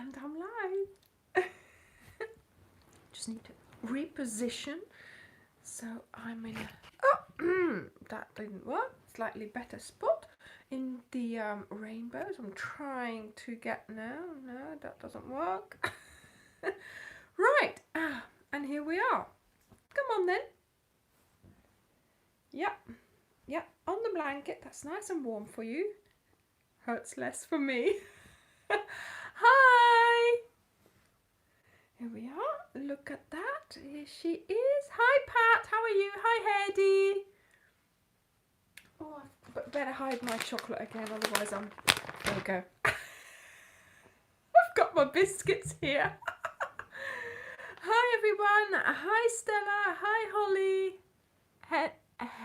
And I'm live. Just need to reposition. So I'm in a, oh, that didn't work. Slightly better spot in the rainbows. I'm trying to get now. No, that doesn't work. Right, and here we are. Come on then. Yep, yep, on the blanket. That's nice and warm for you. Hurts less for me. Hi. Here we are. Look at that. Here she is. Hi, Pat. How are you? Hi, Hedy. Oh, I better hide my chocolate again, otherwise I'm... There we go. I've got my biscuits here. Hi, everyone. Hi, Stella. Hi, Holly.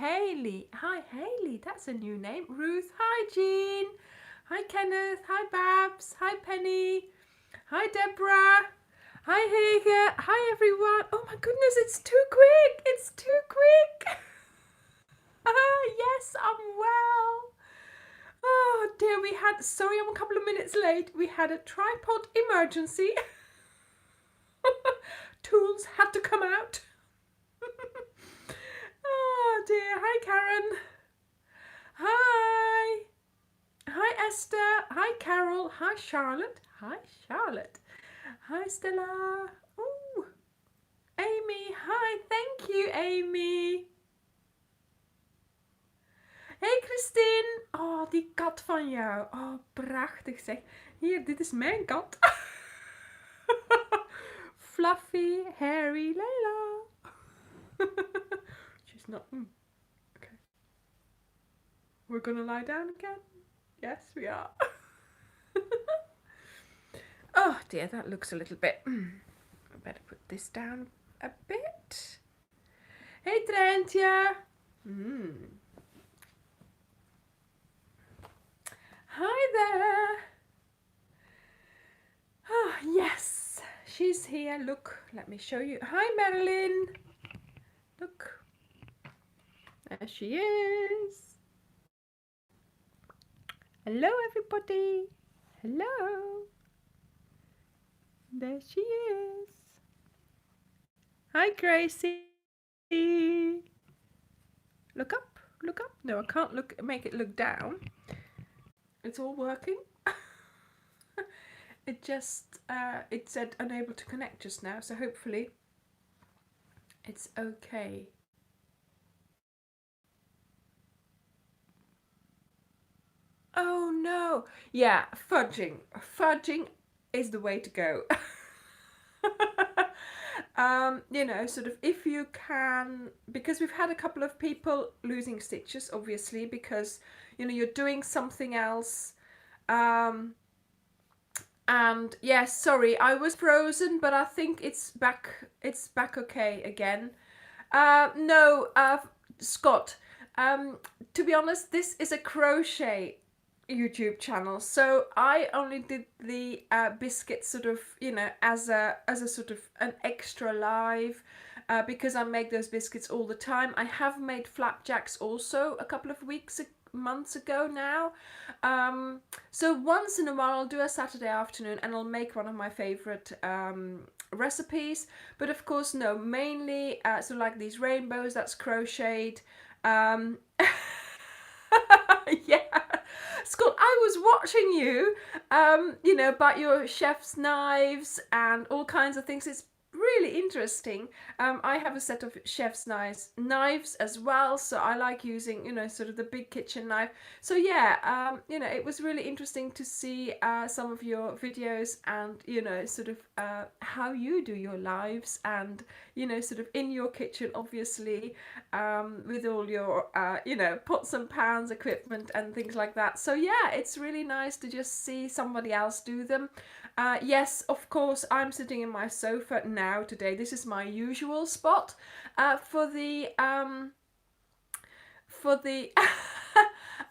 Haley. Hi, Haley. That's a new name. Ruth. Hi, Jean. Hi, Kenneth. Hi, Babs. Hi, Penny. Hi, Deborah. Hi, Hager. Hi, everyone. Oh, my goodness. It's too quick. It's too quick. Yes, I'm well. Oh, dear. Sorry, I'm a couple of minutes late. We had a tripod emergency. Tools had to come out. Oh dear. Hi, Karen. Hi. Hi, Esther. Hi, Carol. Hi, Charlotte. Hi, Charlotte. Hi, Stella. Ooh. Amy. Hi. Thank you, Amy. Hey, Christine. Oh, die kat van jou. Oh, prachtig zeg. Hier, dit is mijn kat. Fluffy, hairy Layla. She's not. Okay. We're gonna lie down again? Yes, we are. Oh dear, that looks a little bit. I better put this down a bit. Hey, Trentje. Hi there. Oh, yes. She's here. Look, let me show you. Hi, Marilyn. Look. There she is. Hello, everybody. Hello. There she is. Hi, Gracie. Look up. Look up. No, I can't make it look down. It's all working. It just, it said unable to connect just now, so hopefully it's okay. Oh no. Yeah, fudging. Fudging is the way to go. You know, sort of if you can, because we've had a couple of people losing stitches, obviously, because, you know, you're doing something else. And yes, sorry, I was frozen, but I think it's back okay again. No, Scott, to be honest, this is a crochet YouTube channel, so I only did the biscuits sort of, you know, as a sort of an extra live, because I make those biscuits all the time. I have made flapjacks also a couple of months ago now, so once in a while I'll do a Saturday afternoon and I'll make one of my favorite recipes, but of course no, mainly so like these rainbows, that's crocheted. Yeah, Scott, I was watching you, you know, about your chef's knives and all kinds of things. It's really interesting. I have a set of chef's knives as well, so I like using, you know, sort of the big kitchen knife. So yeah, you know, it was really interesting to see some of your videos and, you know, sort of how you do your lives and, you know, sort of in your kitchen, obviously, with all your, you know, pots and pans equipment and things like that. So yeah, it's really nice to just see somebody else do them. Yes, of course, I'm sitting in my sofa now today. This is my usual spot for the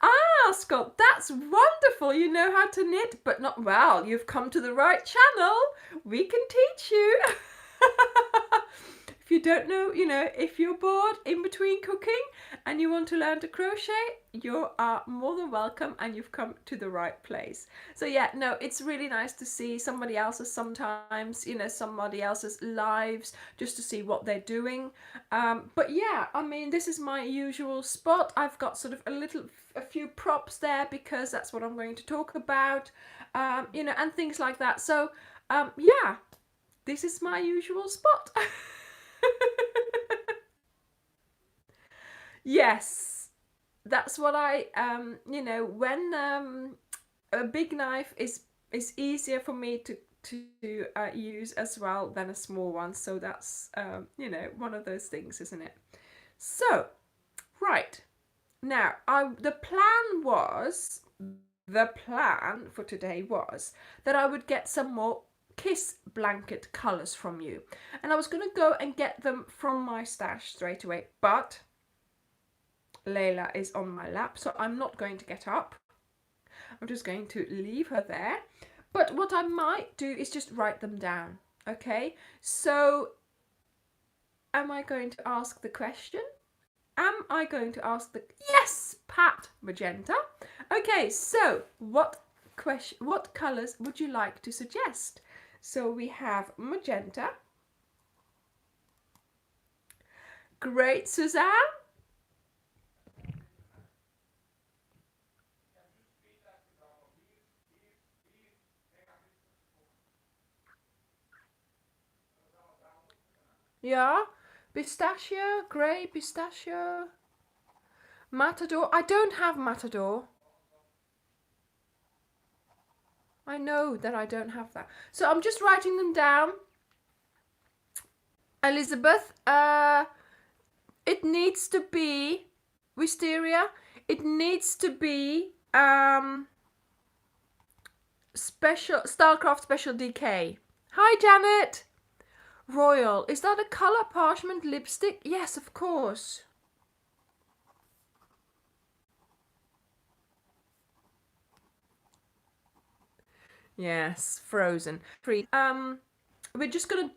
ah, Scott, that's wonderful. You know how to knit, but not well. You've come to the right channel. We can teach you. if you don't know, you know, if you're bored in between cooking and you want to learn to crochet, you are more than welcome and you've come to the right place. So yeah, no, it's really nice to see somebody else's sometimes, you know, somebody else's lives, just to see what they're doing. But yeah, I mean, this is my usual spot. I've got sort of a few props there because that's what I'm going to talk about, you know, and things like that. So yeah, this is my usual spot. Yes, that's what I you know, when a big knife is easier for me to use as well than a small one, so that's you know, one of those things, isn't it? So right now, the plan for today was that I would get some more kiss blanket colours from you, and I was going to go and get them from my stash straight away, but Layla is on my lap, so I'm not going to get up. I'm just going to leave her there. But what I might do is just write them down. Okay, so am I going to ask the question? Am I going to ask the... Yes, Pat Magenta. Okay, so what colours would you like to suggest? So we have magenta. Great, Suzanne. Yeah, pistachio, grey, pistachio, matador. I don't have matador. I know that I don't have that. So I'm just writing them down. Elizabeth, it needs to be wisteria. It needs to be special Starcraft Special DK. Hi, Janet. Royal, is that a colour parchment lipstick? Yes, of course. Yes, frozen. Free. We're just gonna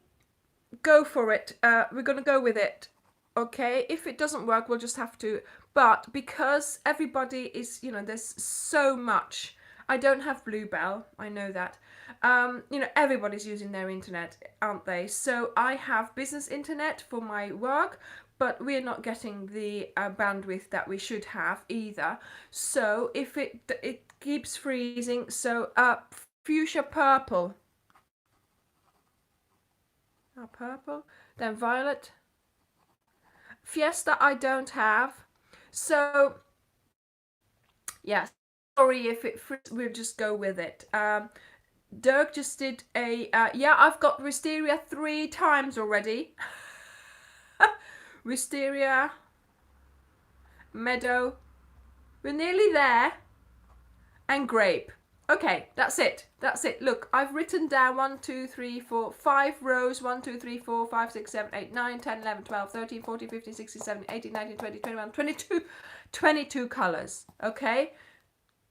go for it. We're gonna go with it. Okay, if it doesn't work, we'll just have to. But because everybody is, you know, there's so much. I don't have Bluebell, I know that. You know, everybody's using their internet, aren't they? So I have business internet for my work, but we're not getting the bandwidth that we should have either. So if it keeps freezing, so fuchsia purple. Purple, then violet. Fiesta I don't have. So yes, sorry if it we'll just go with it. Dirk just did a yeah, I've got wisteria 3 times already. Wisteria, meadow, we're nearly there, and grape. Okay, that's it. That's it. Look, I've written down 1, 2, 3, 4, 5 rows. 1, 2, 3, 4, 5, 6, 7, 8, 9, 10, 11, 12, 13, 14, 15, 16, 17, 18, 19, 20, 21, 22, 22 colours. Okay,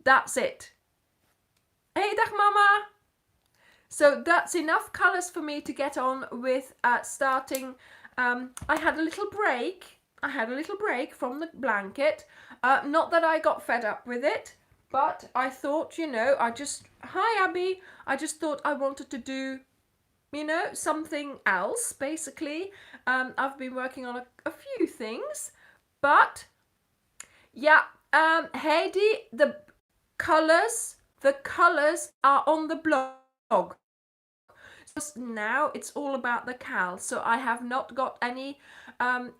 that's it. Hey, dag mama. So that's enough colours for me to get on with starting. I had a little break. From the blanket. Not that I got fed up with it. But I thought, you know, hi Abby, I just thought I wanted to do, you know, something else, basically. I've been working on a few things, but yeah, Heidi, the colours are on the blog. So now it's all about the cal, so I have not got any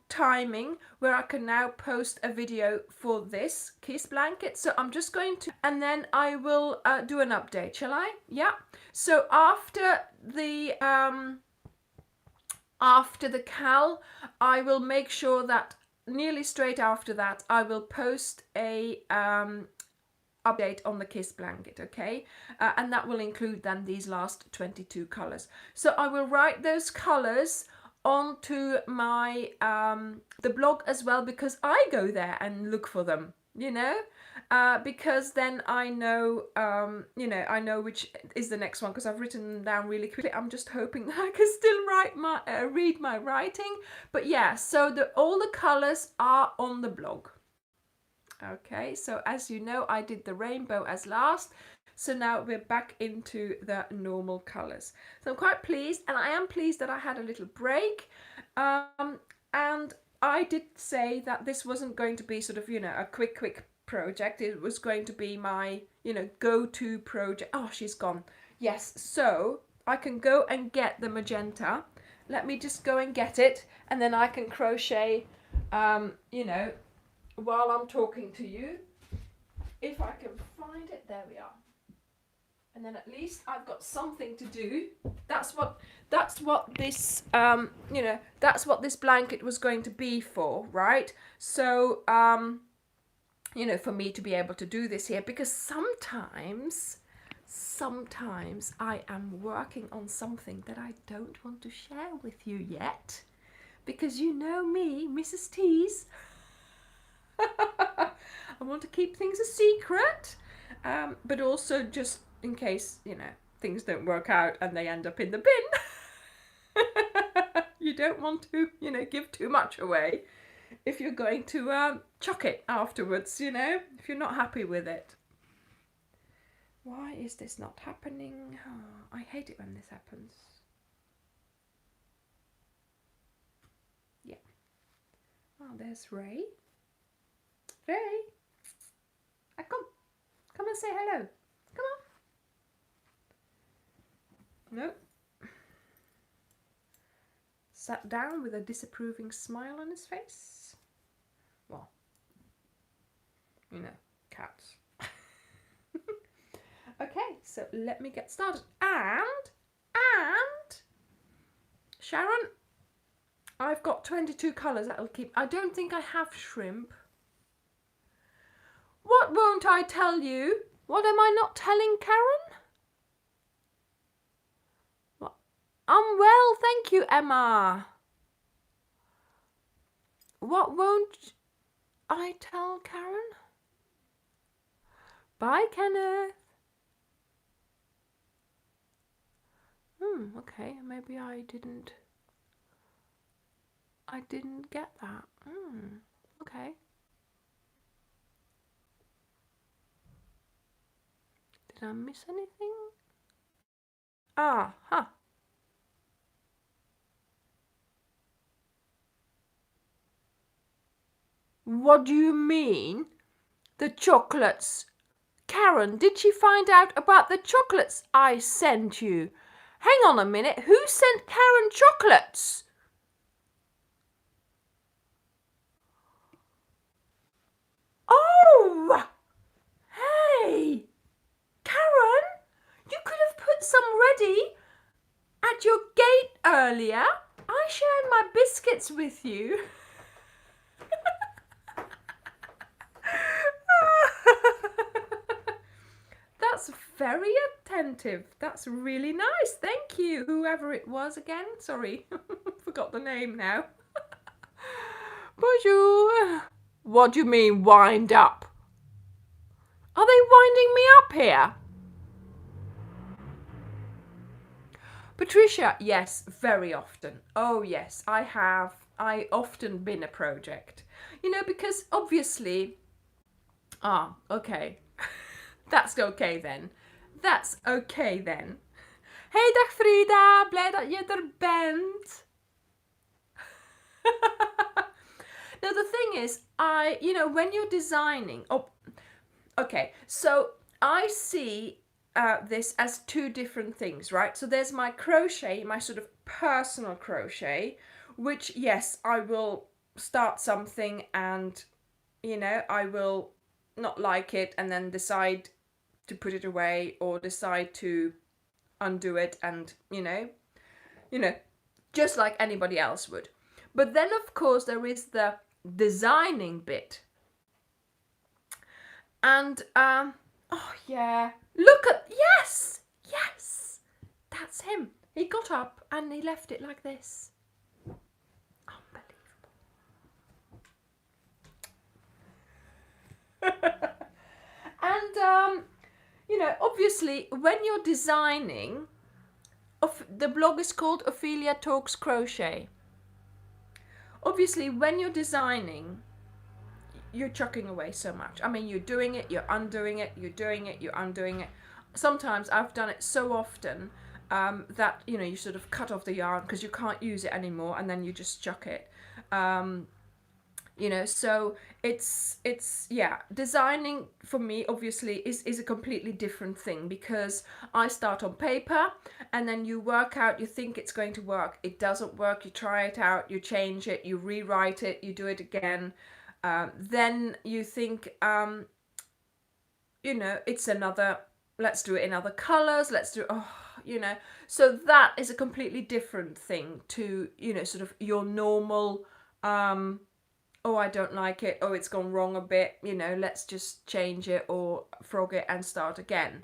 timing where I can now post a video for this kiss blanket, so I'm just going to, and then I will do an update, shall I? Yeah, so after the cal, I will make sure that nearly straight after that I will post a update on the kiss blanket, okay? And that will include then these last 22 colors. So I will write those colors onto my the blog as well, because I go there and look for them, you know. because then I know, you know, I know which is the next one because I've written them down really quickly. I'm just hoping that I can still read my writing. But yeah, so all the colors are on the blog. Okay, so as you know, I did the rainbow as last. So now we're back into the normal colors. So I'm quite pleased, and I am pleased that I had a little break. And I did say that this wasn't going to be sort of, you know, a quick project. It was going to be my, you know, go-to project. Oh, she's gone. Yes, so I can go and get the magenta. Let me just go and get it, and then I can crochet, you know, while I'm talking to you. If I can find it, there we are. And then at least I've got something to do. That's what this you know, that's what this blanket was going to be for, right? So you know, for me to be able to do this here, because sometimes I am working on something that I don't want to share with you yet, because you know me, Mrs. Tease. I want to keep things a secret, but also just in case, you know, things don't work out and they end up in the bin. You don't want to, you know, give too much away if you're going to chuck it afterwards, you know, if you're not happy with it. Why is this not happening? Oh, I hate it when this happens. Yeah. Oh, there's Ray. Ray, come and say hello. Come on. Nope. Sat down with a disapproving smile on his face. Well, you know, cats. Okay, so let me get started. And Sharon, I've got 22 colours that'll keep. I don't think I have shrimp. What won't I tell you? What am I not telling Karen? What? I'm well, thank you, Emma. What won't I tell Karen? Bye, Kenneth. Okay, maybe I didn't get that. Okay. Did I miss anything? Ah, huh. What do you mean? The chocolates. Karen, did she find out about the chocolates I sent you? Hang on a minute, who sent Karen chocolates? Oh! Hey! Karen, you could have put some ready at your gate earlier. I shared my biscuits with you. That's very attentive. That's really nice. Thank you. Whoever it was again. Sorry. Forgot the name now. Bonjour. What do you mean wind up? Are they winding me up here? Patricia, yes, very often. Oh yes, I have. I often bin a project. You know, because obviously... okay. That's okay then. That's okay then. Hey dag Frida, blij dat je er bent. Now the thing is, you know, when you're designing, okay, so I see this as two different things, right? So there's my crochet, my sort of personal crochet, which yes, I will start something and, you know, I will not like it and then decide to put it away or decide to undo it and, you know, just like anybody else would. But then of course there is the designing bit. And oh yeah, look at, yes, that's him. He got up and he left it like this. Unbelievable. you know, obviously, when you're designing, the blog is called Ophelia Talks Crochet. Obviously, when you're designing, you're chucking away so much. I mean, you're doing it, you're undoing it, you're doing it, you're undoing it. Sometimes I've done it so often that, you know, you sort of cut off the yarn because you can't use it anymore, and then you just chuck it. You know, so it's yeah, designing for me obviously is a completely different thing, because I start on paper and then you work out, you think it's going to work, it doesn't work, you try it out, you change it, you rewrite it, you do it again, then you think you know, it's another, let's do it in other colors, let's do, oh, you know, so that is a completely different thing to, you know, sort of your normal oh, I don't like it, oh, it's gone wrong a bit, you know, let's just change it or frog it and start again.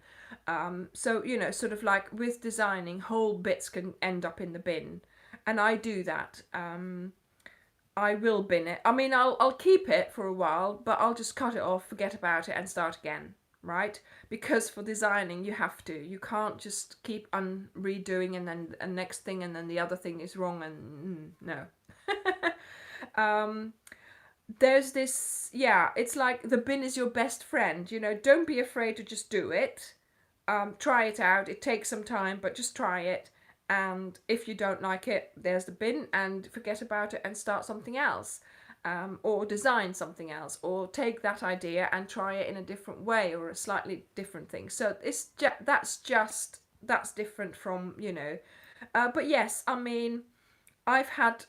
So, you know, sort of like with designing, whole bits can end up in the bin. And I do that. I will bin it. I mean, I'll keep it for a while, but I'll just cut it off, forget about it and start again, right? Because for designing, you have to. You can't just keep redoing and then the next thing and then the other thing is wrong and no. There's this, yeah, it's like the bin is your best friend, you know, don't be afraid to just do it. Try it out, it takes some time, but just try it, and if you don't like it, there's the bin, and forget about it and start something else, or design something else, or take that idea and try it in a different way or a slightly different thing. So it's that's different from, you know, but yes, I mean, I've had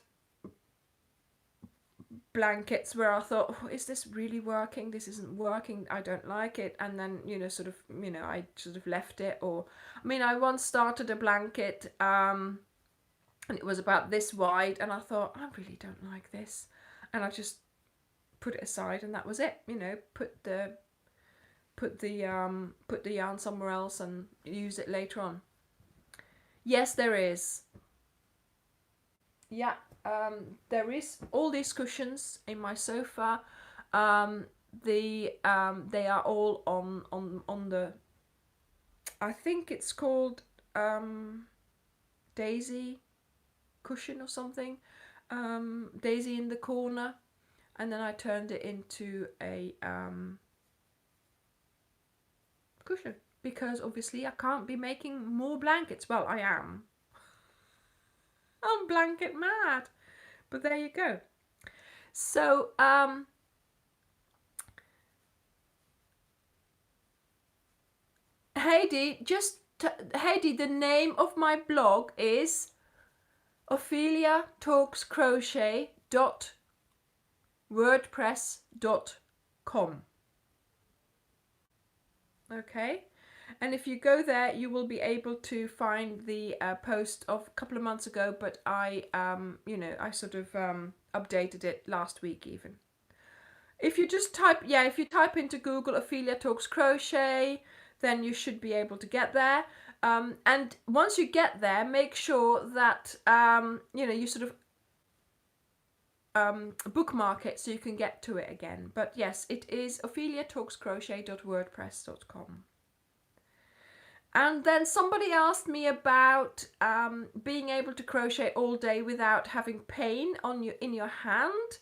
blankets where I thought, oh, is this really working? This isn't working. I don't like it. And then, you know, sort of, you know, I sort of left it. Or, I mean, I once started a blanket and it was about this wide, and I thought, I really don't like this. And I just put it aside, and that was it. You know, put the yarn somewhere else and use it later on. Yes, there is. Yeah. There is all these cushions in my sofa. They are all on the, I think it's called Daisy cushion or something. Daisy in the corner, and then I turned it into a cushion, because obviously I can't be making more blankets. Well, I am. I'm blanket mad. But there you go. So, Heidi, Heidi, the name of my blog is opheliatalkscrochet.wordpress.com. Okay. And if you go there, you will be able to find the post of a couple of months ago, but I, you know, I sort of updated it last week even. If you just type, yeah, if you type into Google Ophelia Talks Crochet, then you should be able to get there. And once you get there, make sure that, you know, you sort of bookmark it so you can get to it again. But yes, it is opheliatalkscrochet.wordpress.com. And then somebody asked me about being able to crochet all day without having pain in your hand.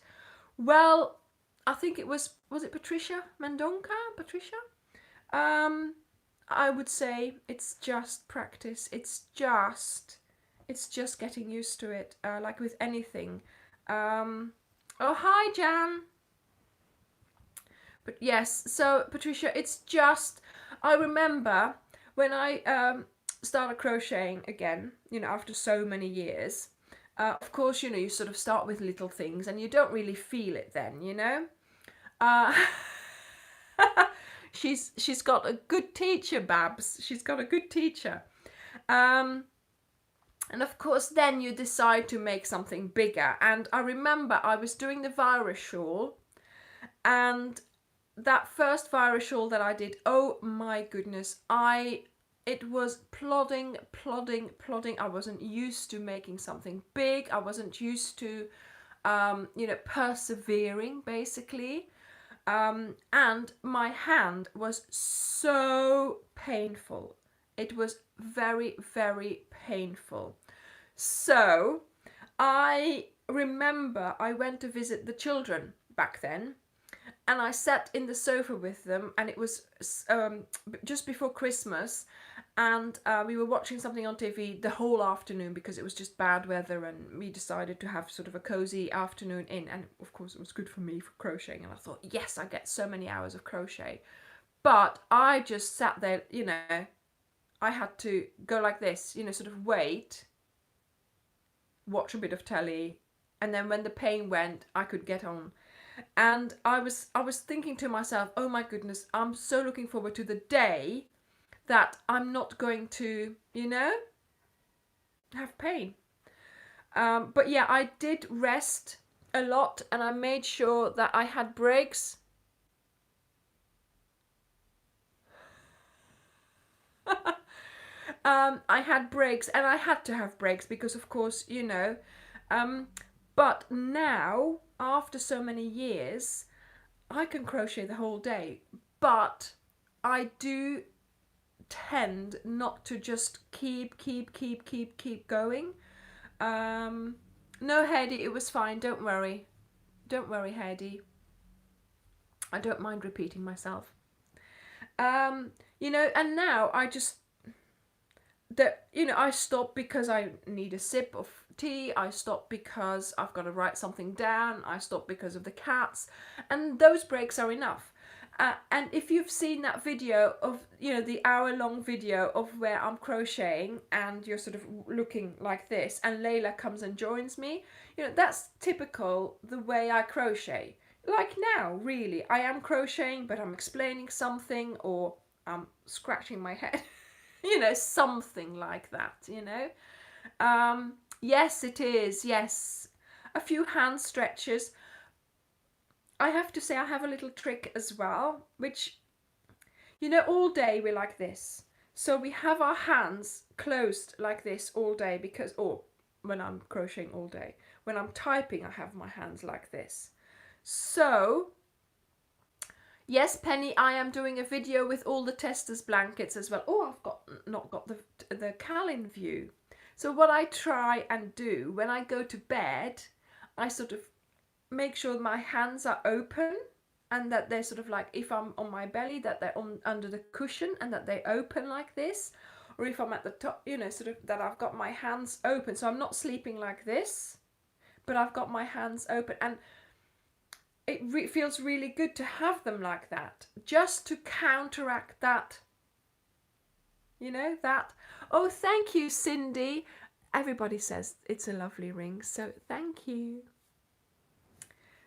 Well, I think it was it Patricia Mendonca? Patricia? I would say it's just practice. It's just getting used to it, like with anything. Oh, hi, Jan. But yes, so Patricia, it's just, I remember when I started crocheting again, you know, after so many years, of course, you know, you sort of start with little things and you don't really feel it then, you know. She's got a good teacher, Babs. She's got a good teacher. And of course, then you decide to make something bigger. And I remember I was doing the virus shawl, and that first virus shawl that I did, oh my goodness, it was plodding. I wasn't used to making something big. I wasn't used to, you know, persevering, basically. And my hand was so painful. It was very, very painful. So I remember I went to visit the children back then, and I sat in the sofa with them, and it was just before Christmas, and we were watching something on TV the whole afternoon because it was just bad weather, and we decided to have sort of a cozy afternoon in, and of course it was good for me for crocheting, and I thought, yes, I get so many hours of crochet. But I just sat there, you know, I had to go like this, you know, sort of wait, watch a bit of telly, and then when the pain went, I could get on. And I was thinking to myself, oh my goodness, I'm so looking forward to the day that I'm not going to, you know, have pain. But yeah, I did rest a lot, and I made sure that I had breaks. I had breaks, and I had to have breaks because, of course, you know. But now, after so many years, I can crochet the whole day. But I do tend not to just keep going. No, Heidi, it was fine. Don't worry. Don't worry, Heidi. I don't mind repeating myself. You know, and now I just, you know, I stop because I need a sip of tea. I stop because I've got to write something down. I stop because of the cats, and those breaks are enough. And if you've seen that video of, you know, the hour-long video of where I'm crocheting and you're sort of looking like this, and Layla comes and joins me, you know, that's typical the way I crochet. Like now, really, I am crocheting, but I'm explaining something, or I'm scratching my head. You know, something like that, you know. Yes, it is, yes. A few hand stretches. I have to say I have a little trick as well, which, you know, all day we're like this. So we have our hands closed like this all day because, or when I'm crocheting all day. When I'm typing, I have my hands like this. So, yes, Penny, I am doing a video with all the testers blankets as well. Oh, I've not got the Cal in view. So what I try and do when I go to bed, I sort of make sure my hands are open, and that they're sort of like, if I'm on my belly, that they're on under the cushion and that they open like this, or if I'm at the top, you know, sort of that I've got my hands open, so I'm not sleeping like this, but I've got my hands open, and it feels really good to have them like that, just to counteract that, you know, that. Oh, thank you, Cindy. Everybody says it's a lovely ring, so thank you.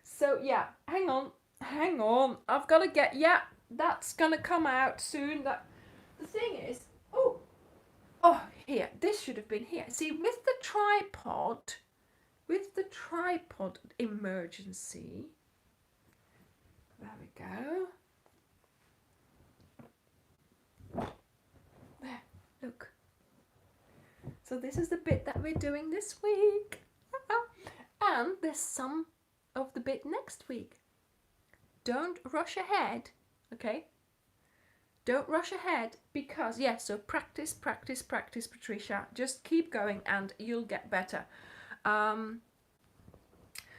So yeah, hang on. I've got to get, yeah, that's gonna come out soon. That the thing is, oh, here, this should have been here. See, with the tripod emergency. There we go. There, look. So this is the bit that we're doing this week, and there's some of the bit next week. Don't rush ahead, okay? Don't rush ahead because, yeah, so practice, Patricia. Just keep going and you'll get better.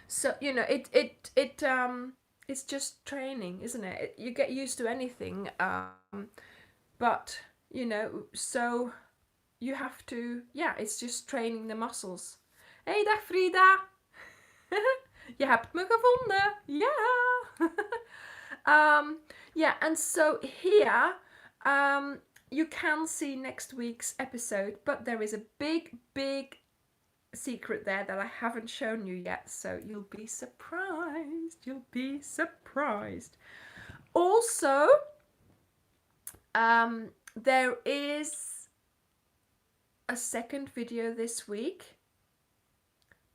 So, you know, it's just training, isn't it? You get used to anything, but, you know, so you have to, yeah, it's just training the muscles. Hey, dag Frida! Je hebt me gevonden! Yeah! Yeah, and so here, you can see next week's episode, but there is a big secret there that I haven't shown you yet, so you'll be surprised. Also, there is a second video this week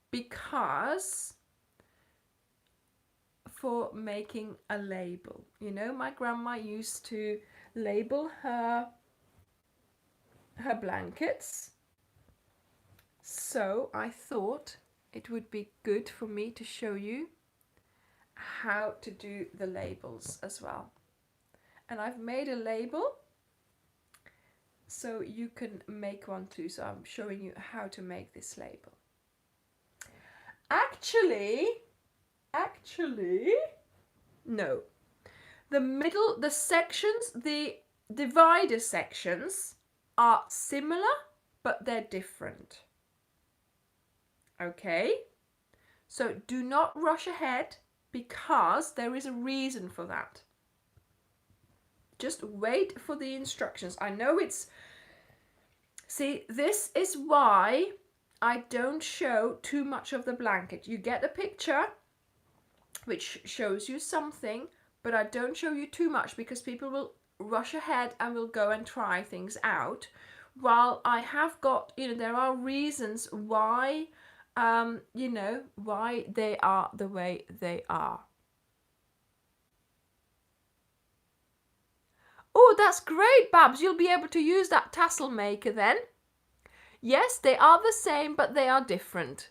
because for making a label. You know, my grandma used to label her blankets. So I thought it would be good for me to show you how to do the labels as well. And I've made a label so you can make one too. So I'm showing you how to make this label. Actually, no. The sections, the divider sections are similar, but they're different. Okay? So do not rush ahead because there is a reason for that. Just wait for the instructions. I know it's... See, this is why I don't show too much of the blanket. You get a picture which shows you something, but I don't show you too much because people will rush ahead and will go and try things out. While I have got, there are reasons why, why they are the way they are. Oh, that's great, Babs. You'll be able to use that tassel maker then. Yes, they are the same, but they are different.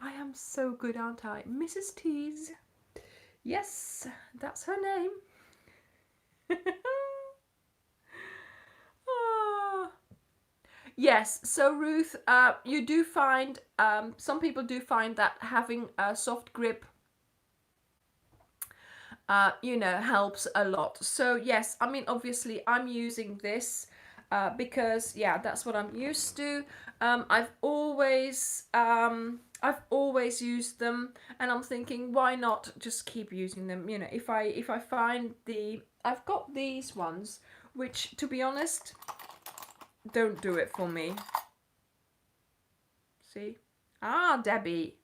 I am so good, aren't I? Mrs. Tease. Yes, that's her name. Yes, so Ruth, you do find, some people do find that having a soft grip, helps a lot. So yes, I mean, obviously I'm using this because, yeah, that's what I'm used to. I've always used them, and I'm thinking, why not just keep using them? If I find I've got these ones, which, to be honest, don't do it for me. See? Ah, Debbie.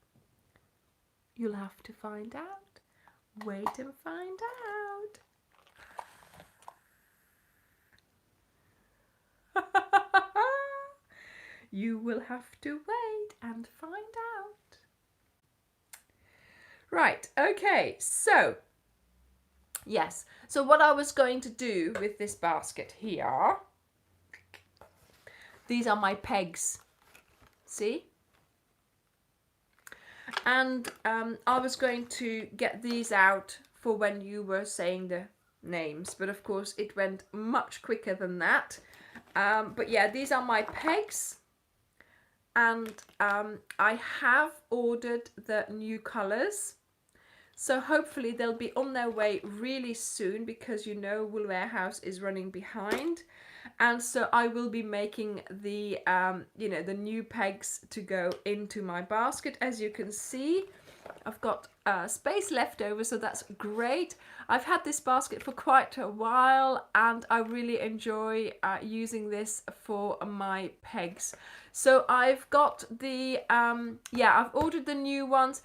You'll have to find out. Wait and find out. You will have to wait and find out. Right, okay, so yes, so what I was going to do with this basket here, these are my pegs, see? And I was going to get these out for when you were saying the names, but of course it went much quicker than that. But yeah, these are my pegs, and I have ordered the new colours, so hopefully they'll be on their way really soon, because Wool Warehouse is running behind. And so I will be making the the new pegs to go into my basket. As you can see, I've got space left over, so that's great. I've had this basket for quite a while, and I really enjoy using this for my pegs. So I've got the I've ordered the new ones.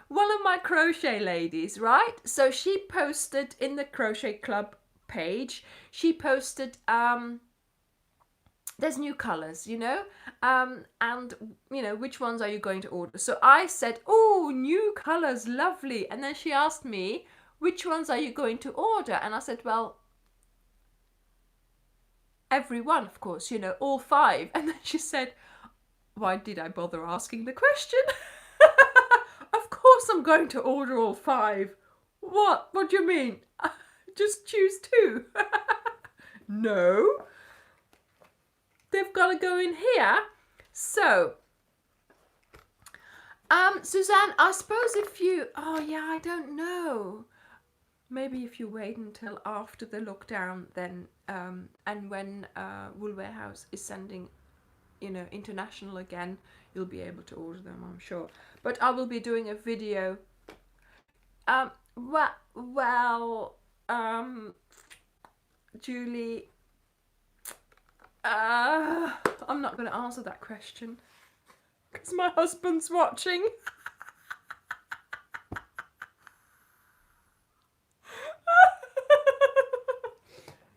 One of my crochet ladies, right? So she posted in the Crochet Club page, she posted there's new colors, and which ones are you going to order? So I said, oh, new colors, lovely. And then she asked me, which ones are you going to order? And I said, well, every one, of course, all 5. And then she said, why did I bother asking the question? Of course I'm going to order all 5. What do you mean? Just choose 2. No, they've got to go in here. So Suzanne, I suppose if you, I don't know, maybe if you wait until after the lockdown, then and when Wool Warehouse is sending international again, you'll be able to order them, I'm sure. But I will be doing a video. Julie, I'm not going to answer that question because my husband's watching.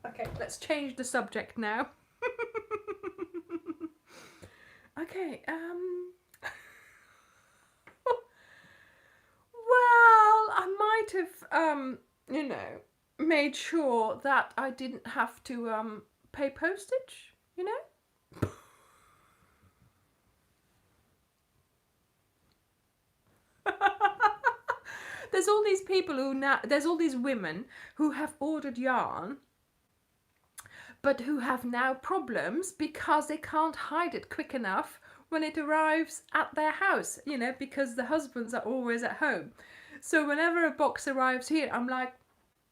Okay, let's change the subject now. Okay, well, I might have, made sure that I didn't have to pay postage, There's all these people who now, there's all these women who have ordered yarn, but who have now problems because they can't hide it quick enough when it arrives at their house, you know, because the husbands are always at home. So whenever a box arrives here, I'm like,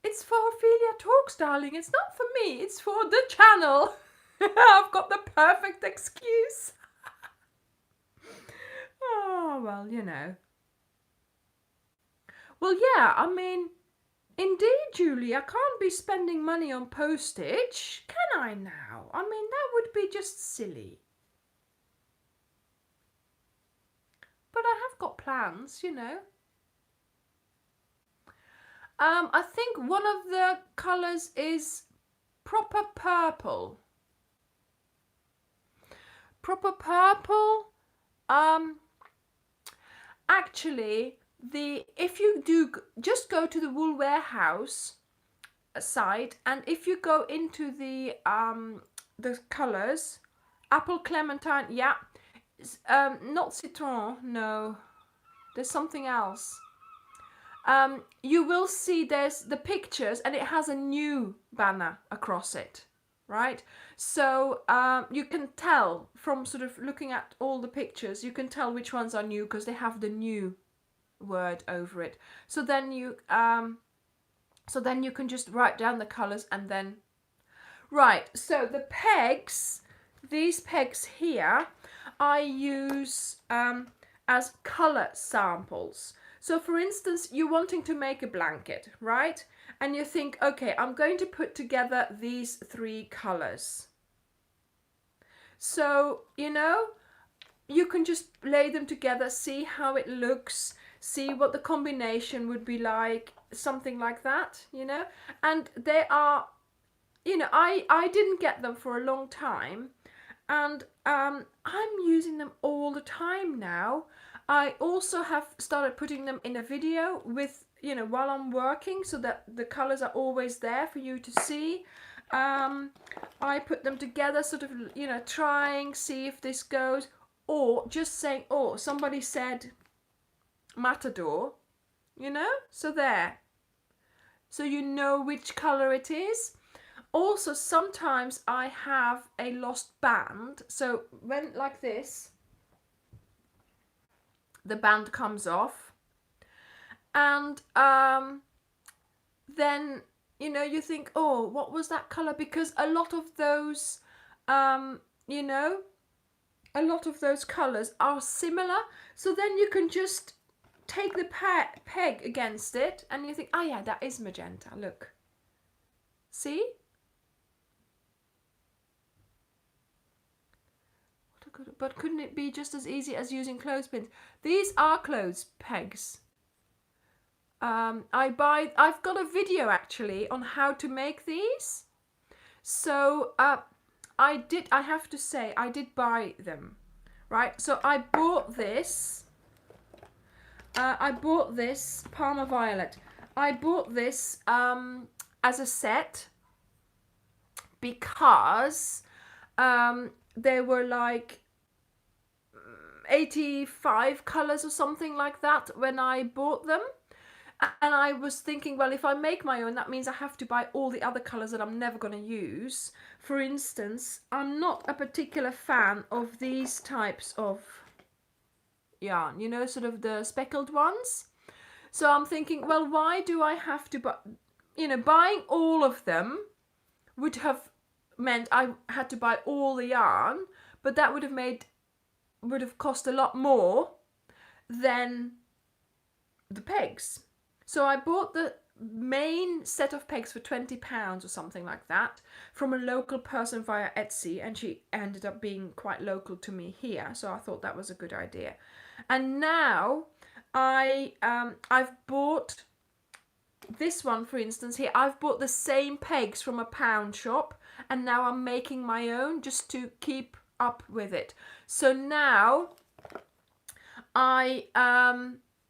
it's for Ophelia Talks, darling. It's not for me. It's for the channel. I've got the perfect excuse. Oh, well, you know. Well, yeah, I mean, indeed, Julie, I can't be spending money on postage, can I now? I mean, that would be just silly. But I have got plans, you know. I think one of the colours is proper purple. Proper purple. Actually, if you do just go to the Wool Warehouse site, and if you go into the colours, apple clementine, yeah, not citron, no, there's something else. You will see there's the pictures, and it has a new banner across it, right? So you can tell from sort of looking at all the pictures, you can tell which ones are new because they have the new word over it. So then you can just write down the colours and then right. So the pegs, these pegs here, I use as colour samples. So for instance, you're wanting to make a blanket, right? And you think, okay, I'm going to put together these 3 colours. So, you know, you can just lay them together, see how it looks, see what the combination would be like, something like that, you know. And they are, you know, I didn't get them for a long time, and I'm using them all the time now. I also have started putting them in a video with, you know, while I'm working, so that the colours are always there for you to see. I put them together, sort of, you know, trying, see if this goes, or just saying, oh, somebody said matador, you know, so there. So you know which colour it is. Also, sometimes I have a lost band, so when like this, the band comes off, and then, you know, you think, oh, what was that colour? Because a lot of those, you know, a lot of those colours are similar. So then you can just take the peg against it, and you think, oh yeah, that is magenta, look. See? But couldn't it be just as easy as using clothespins? These are clothes pegs. I've got a video actually on how to make these. So I have to say, I did buy them, right? So I bought this. I bought this Parma Violet. I bought this as a set because there were like 85 colours or something like that when I bought them. And I was thinking, well, if I make my own, that means I have to buy all the other colours that I'm never going to use. For instance, I'm not a particular fan of these types of yarn, you know, sort of the speckled ones. So I'm thinking, well, why do I have to buy, you know, buying all of them would have meant I had to buy all the yarn, but that would have cost a lot more than the pegs. So I bought the main set of pegs for £20 or something like that from a local person via Etsy, and she ended up being quite local to me here, so I thought that was a good idea. And now I've bought this one, for instance, here. I've bought the same pegs from a pound shop, and now I'm making my own just to keep up with it. So now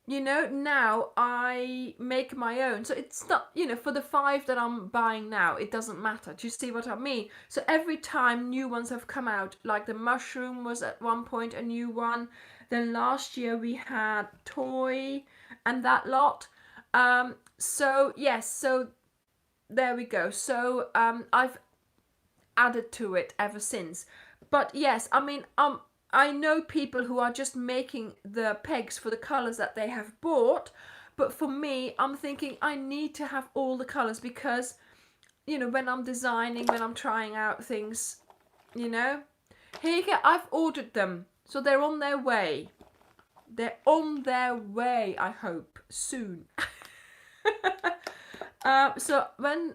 you know, now I make my own. So it's not, you know, for the 5 that I'm buying now, it doesn't matter. Do you see what I mean? So every time new ones have come out, like the mushroom was at one point a new one. Then last year we had toy and that lot. So yes, so there we go. So I've added to it ever since. But yes, I mean, I know people who are just making the pegs for the colors that they have bought, but for me, I'm thinking I need to have all the colors because, you know, when I'm designing, when I'm trying out things, you know. Here you go, I've ordered them, so they're on their way. They're on their way, I hope, soon. So when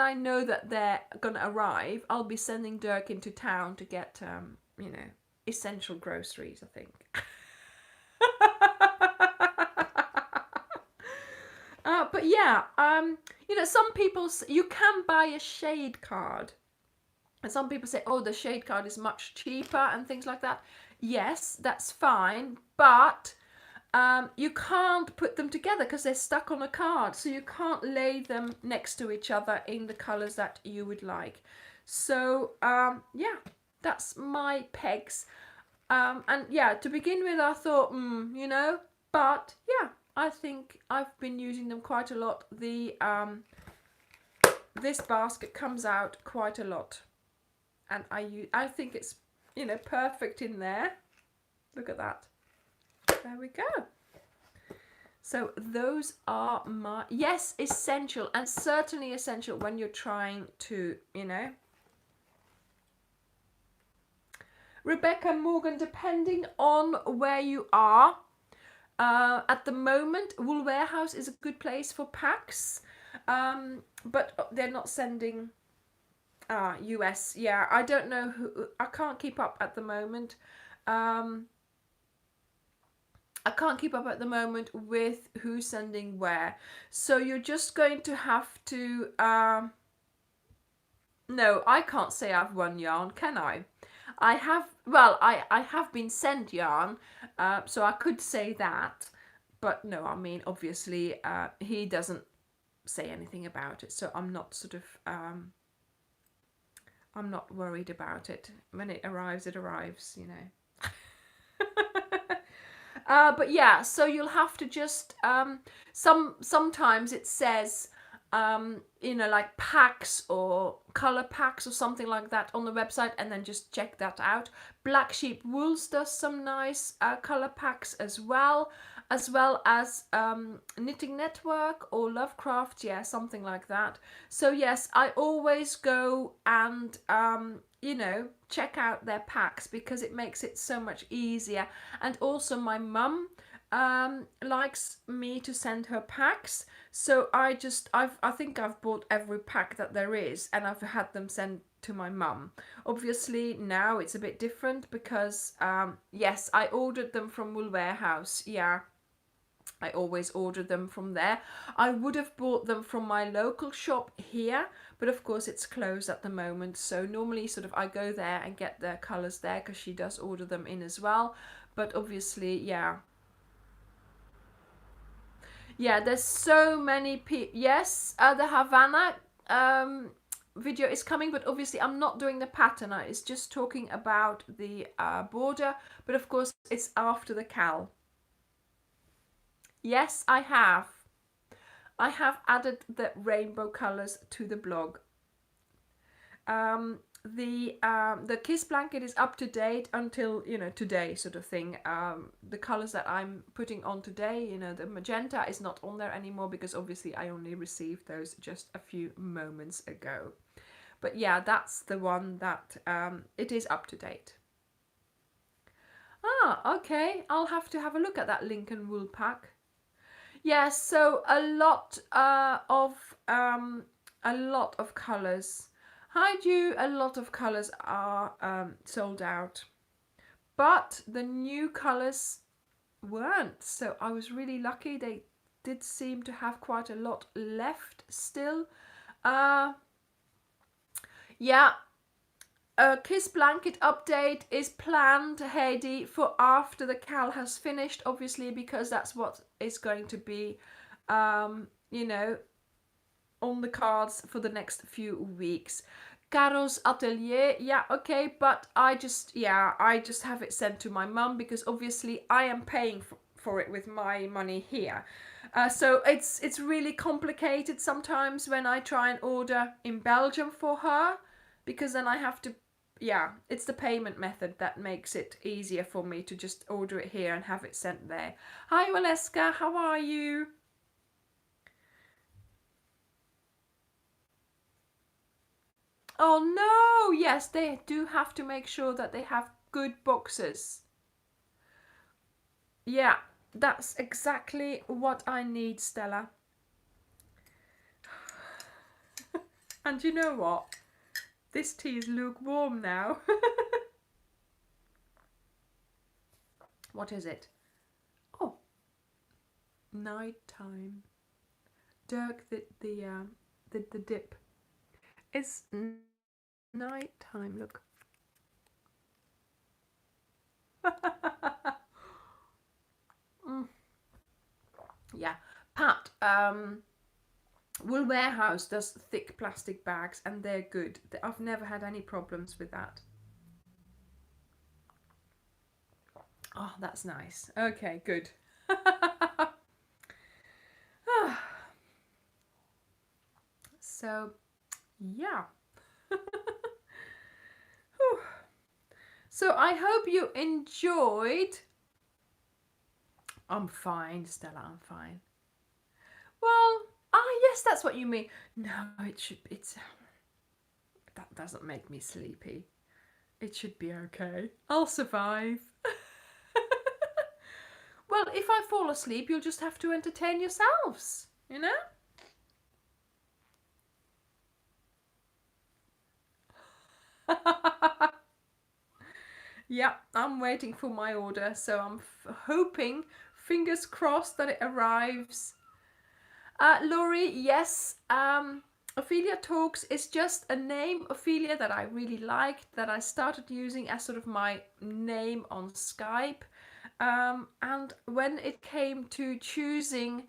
I know that they're gonna arrive, I'll be sending Dirk into town to get you know, essential groceries, I think. But yeah, you know, some people, you can buy a shade card, and some people say, oh, the shade card is much cheaper and things like that. Yes, that's fine, but you can't put them together because they're stuck on a card, so you can't lay them next to each other in the colors that you would like. So yeah, that's my pegs. And yeah, to begin with, I thought, you know, but yeah, I think I've been using them quite a lot. The this basket comes out quite a lot, and I think it's, you know, perfect in there. Look at that. There we go. So those are my, yes, essential, and certainly essential when you're trying to, you know. Rebecca Morgan, depending on where you are, at the moment, Wool Warehouse is a good place for packs, but they're not sending US. Yeah, I don't know who, I can't keep up at the moment. I can't keep up at the moment with who's sending where. So you're just going to have to... no, I can't say I've won yarn, can I? I have, well, I have been sent yarn, so I could say that. But no, I mean, obviously, he doesn't say anything about it. So I'm not sort of... I'm not worried about it. When it arrives, you know. But yeah, so you'll have to just sometimes it says you know, like packs or color packs or something like that on the website, and then just check that out. Black Sheep Wools does some nice color packs as well as Knitting Network or Lovecraft, yeah, something like that. So yes, I always go and you know, check out their packs because it makes it so much easier. And also my mum likes me to send her packs, so I think I've bought every pack that there is, and I've had them sent to my mum. Obviously now it's a bit different because yes, I ordered them from Wool Warehouse. Yeah, I always order them from there. I would have bought them from my local shop here, but of course it's closed at the moment. So normally sort of I go there and get their colours there because she does order them in as well. But obviously, yeah. Yeah, there's so many people. Yes, the Havana video is coming, but obviously I'm not doing the pattern. It's just talking about the border, but of course it's after the cal. Yes, I have. I have added the rainbow colors to the blog. The Kiss blanket is up to date until, you know, today sort of thing. The colors that I'm putting on today, you know, the magenta is not on there anymore because obviously I only received those just a few moments ago. But yeah, that's the one that it is up to date. Ah, okay. I'll have to have a look at that Lincoln wool pack. Yes, so a lot of colors. Hi Ju, a lot of colors are sold out, but the new colors weren't. So I was really lucky. They did seem to have quite a lot left still. Yeah. A Kiss blanket update is planned, Heidi, for after the cal has finished, obviously, because that's what is going to be, you know, on the cards for the next few weeks. Caro's Atelier, yeah, okay, but I just have it sent to my mum because obviously I am paying for it with my money here. So it's really complicated sometimes when I try and order in Belgium for her, because then I have to, yeah, it's the payment method that makes it easier for me to just order it here and have it sent there. Hi Waleska, how are you? Oh no, yes, they do have to make sure that they have good boxes. Yeah, that's exactly what I need, Stella. And you know what? This tea is lukewarm now. What is it? Oh, night time. Dirk the dip. It's night time. Look. Mm. Yeah, Pat. Wool Warehouse does thick plastic bags, and they're good. I've never had any problems with that. Oh, that's nice. Okay, good. So, yeah. So I hope you enjoyed. I'm fine, Stella, I'm fine. Well, yes, that's what you mean. No, that doesn't make me sleepy. It should be okay. I'll survive. Well, if I fall asleep, you'll just have to entertain yourselves, you know? Yeah, I'm waiting for my order, so I'm hoping, fingers crossed, that it arrives. Laurie, yes, Ophelia Talks is just a name, Ophelia, that I really liked, that I started using as sort of my name on Skype. And when it came to choosing,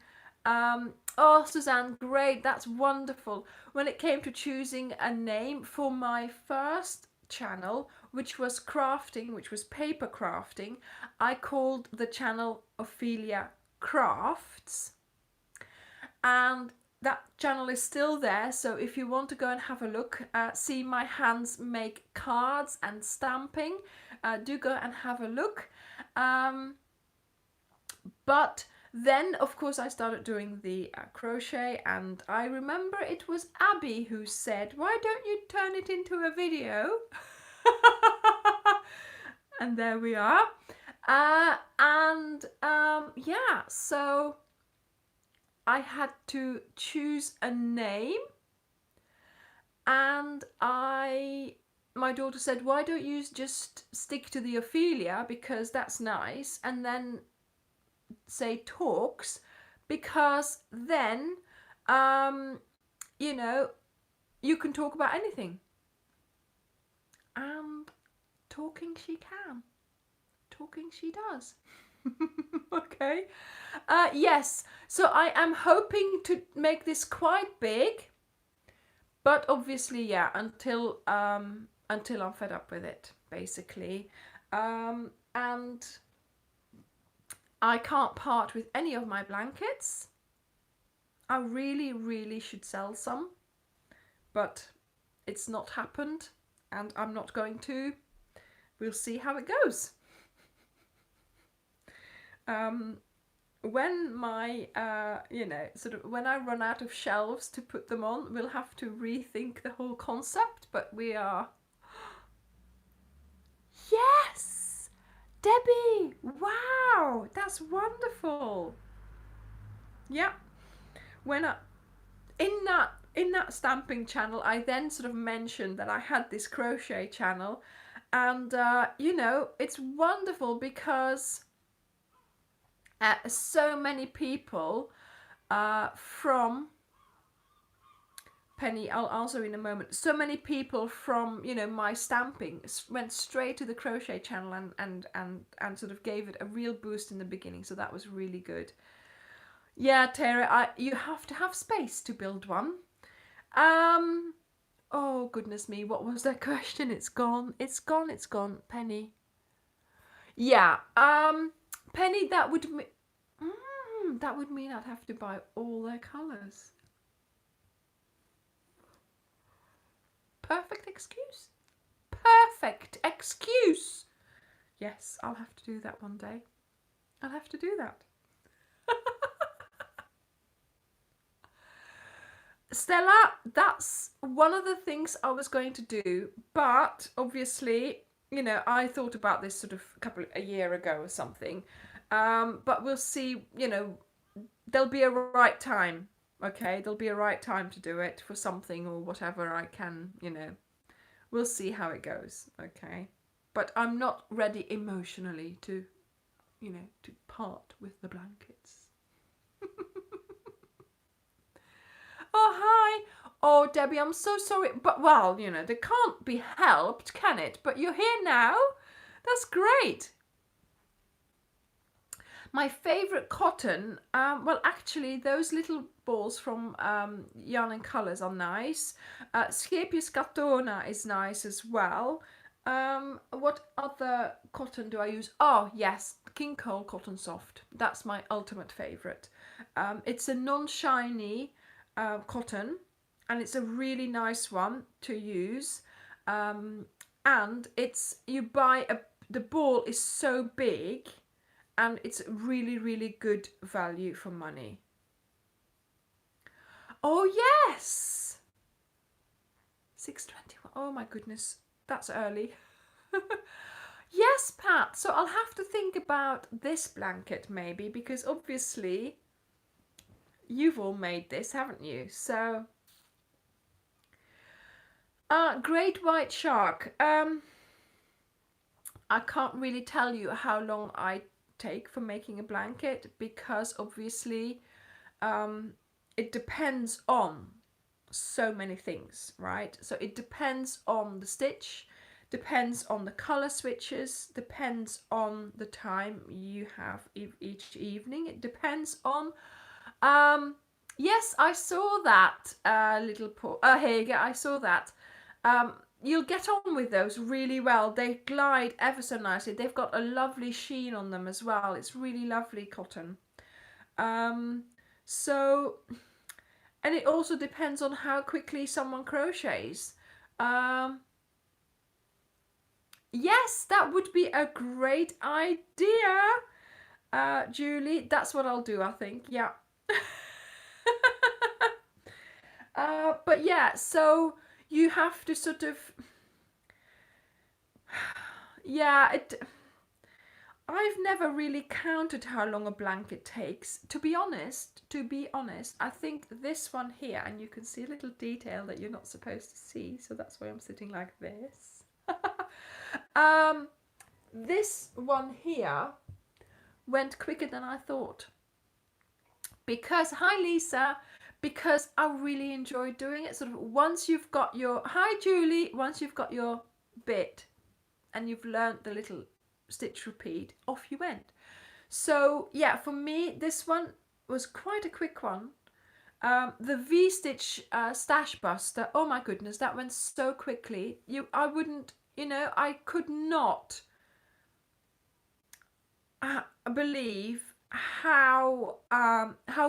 oh, Suzanne, great, that's wonderful. When it came to choosing a name for my first channel, which was crafting, which was paper crafting, I called the channel Ophelia Crafts. And that channel is still there, so if you want to go and have a look, see my hands make cards and stamping, do go and have a look. But then of course I started doing the crochet, and I remember it was Abby who said, why don't you turn it into a video? And there we are. Yeah, so I had to choose a name, and my daughter said, why don't you just stick to the Ophelia, because that's nice, and then say talks, because then you know, you can talk about anything. And talking she can. Talking she does. Okay. Yes, so I am hoping to make this quite big, but obviously, yeah, until I'm fed up with it, basically. And I can't part with any of my blankets. I really, really should sell some, but it's not happened, and I'm not going to. We'll see how it goes. When my, sort of when I run out of shelves to put them on, we'll have to rethink the whole concept, but we are. Yes! Debbie! Wow! That's wonderful! Yeah. When I, in that stamping channel, I then sort of mentioned that I had this crochet channel, and it's wonderful because so many people from Penny, I'll answer in a moment. So many people from my stamping went straight to the crochet channel and sort of gave it a real boost in the beginning. So that was really good. Yeah, Tara, you have to have space to build one. Oh goodness me, what was that question? It's gone. It's gone. It's gone. Penny. Yeah. Penny, that would. That would mean I'd have to buy all their colours. Perfect excuse. Perfect excuse. Yes, I'll have to do that one day. I'll have to do that. Stella, that's one of the things I was going to do, but obviously, you know, I thought about this sort of a year ago or something. But we'll see, you know, there'll be a right time. Okay, there'll be a right time to do it for something or whatever I can, you know. We'll see how it goes. Okay. But I'm not ready emotionally to, you know, to part with the blankets. Oh, hi. Oh, Debbie, I'm so sorry. But, well, you know, they can't be helped, can it? But you're here now. That's great. My favourite cotton, well, actually, those little balls from Yarn and Colours are nice. Scepius Catona is nice as well. What other cotton do I use? Oh, yes, King Cole Cotton Soft. That's my ultimate favourite. It's a non-shiny cotton, and it's a really nice one to use. And it's, you buy the ball is so big, and it's really, really good value for money. Oh, yes! 6:21. Oh, my goodness. That's early. Yes, Pat. So I'll have to think about this blanket maybe, because obviously you've all made this, haven't you? So, Great White Shark. I can't really tell you how long I take for making a blanket, because obviously it depends on so many things, right? So it depends on the stitch, depends on the color switches, depends on the time you have each evening. It depends on yes, I saw that little Hager, I saw that. You'll get on with those really well. They glide ever so nicely. They've got a lovely sheen on them as well. It's really lovely cotton. So, and it also depends on how quickly someone crochets. Yes, that would be a great idea, Julie. That's what I'll do, I think. Yeah. But yeah, so you have to sort of, yeah, I've never really counted how long a blanket takes. To be honest, I think this one here, and you can see a little detail that you're not supposed to see, so that's why I'm sitting like this. This one here went quicker than I thought. Because, hi Lisa, because I really enjoyed doing it. Sort of once you've got your, hi Julie, once you've got your bit and you've learnt the little stitch repeat, off you went. So yeah, for me this one was quite a quick one. The V-stitch stash buster, oh my goodness, that went so quickly. I wouldn't, you know, I could not believe how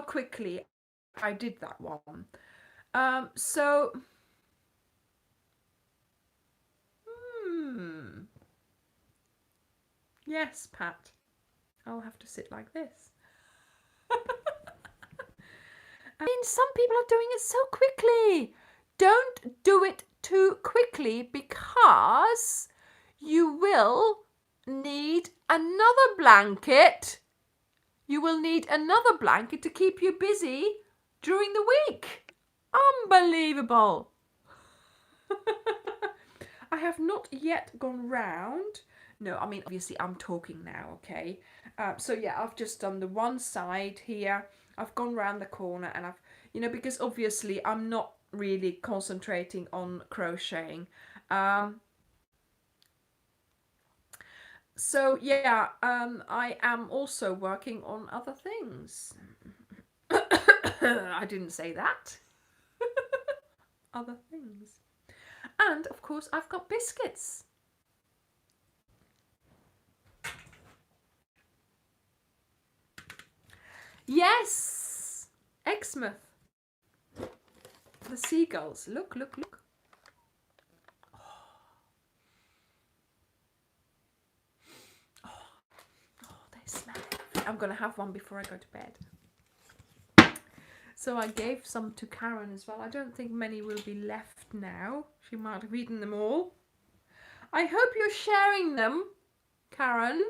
quickly I did that one. So yes, Pat, I'll have to sit like this. I mean, some people are doing it so quickly. Don't do it too quickly, because you will need another blanket. You will need another blanket to keep you busy during the week. Unbelievable. I have not yet gone round. No, I mean, obviously I'm talking now, okay? So yeah, I've just done the one side here. I've gone round the corner, and I've, you know, because obviously I'm not really concentrating on crocheting. So yeah, I am also working on other things. I didn't say that. Other things. And of course I've got biscuits. Yes, Exmouth. The seagulls. Look, look, look. Oh, they smell. I'm gonna have one before I go to bed. So I gave some to Karen as well. I don't think many will be left now. She might have eaten them all. I hope you're sharing them, Karen.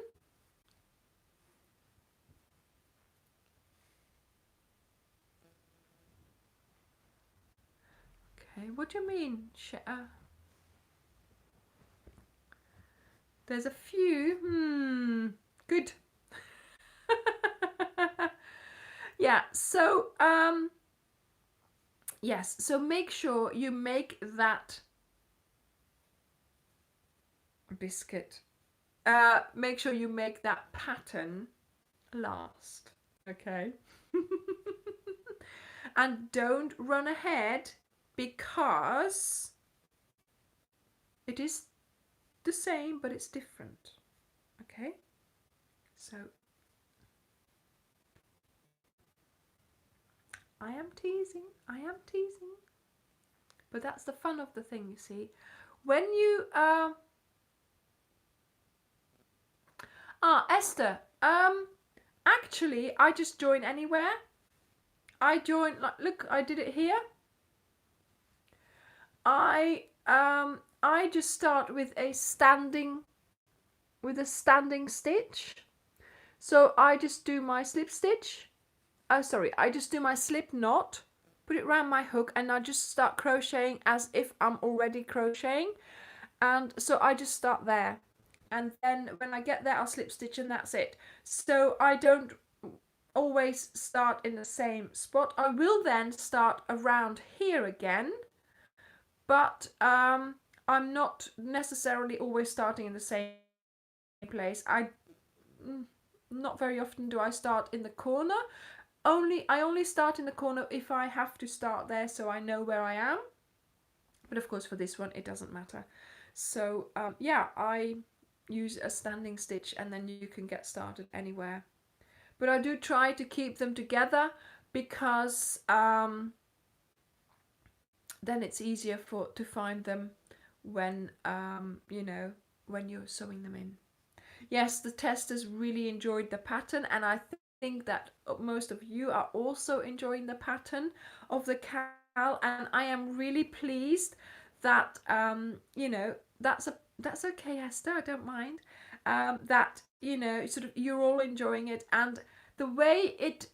Okay, what do you mean? There's a few. Good. Yeah, so yes, so make sure you make that biscuit. Make sure you make that pattern last. Okay. And don't run ahead, because it is the same but it's different. Okay, so I am teasing, but that's the fun of the thing, you see. When you Esther, actually I just join anywhere. I join, like, look, I did it here. I just start with a standing stitch. So I just do my slip stitch. I just do my slip knot, put it around my hook, and I just start crocheting as if I'm already crocheting. And so I just start there, and then when I get there I'll slip stitch, and that's it. So I don't always start in the same spot. I will then start around here again, but I'm not necessarily always starting in the same place. Not very often do I start in the corner. I only start in the corner if I have to start there, so I know where I am. But of course for this one it doesn't matter. So yeah, I use a standing stitch, and then you can get started anywhere. But I do try to keep them together, because then it's easier to find them when when you're sewing them in. Yes, the testers really enjoyed the pattern, and I think that most of you are also enjoying the pattern of the cowl, and I am really pleased that that's okay, Esther, I don't mind. That sort of you're all enjoying it, and the way it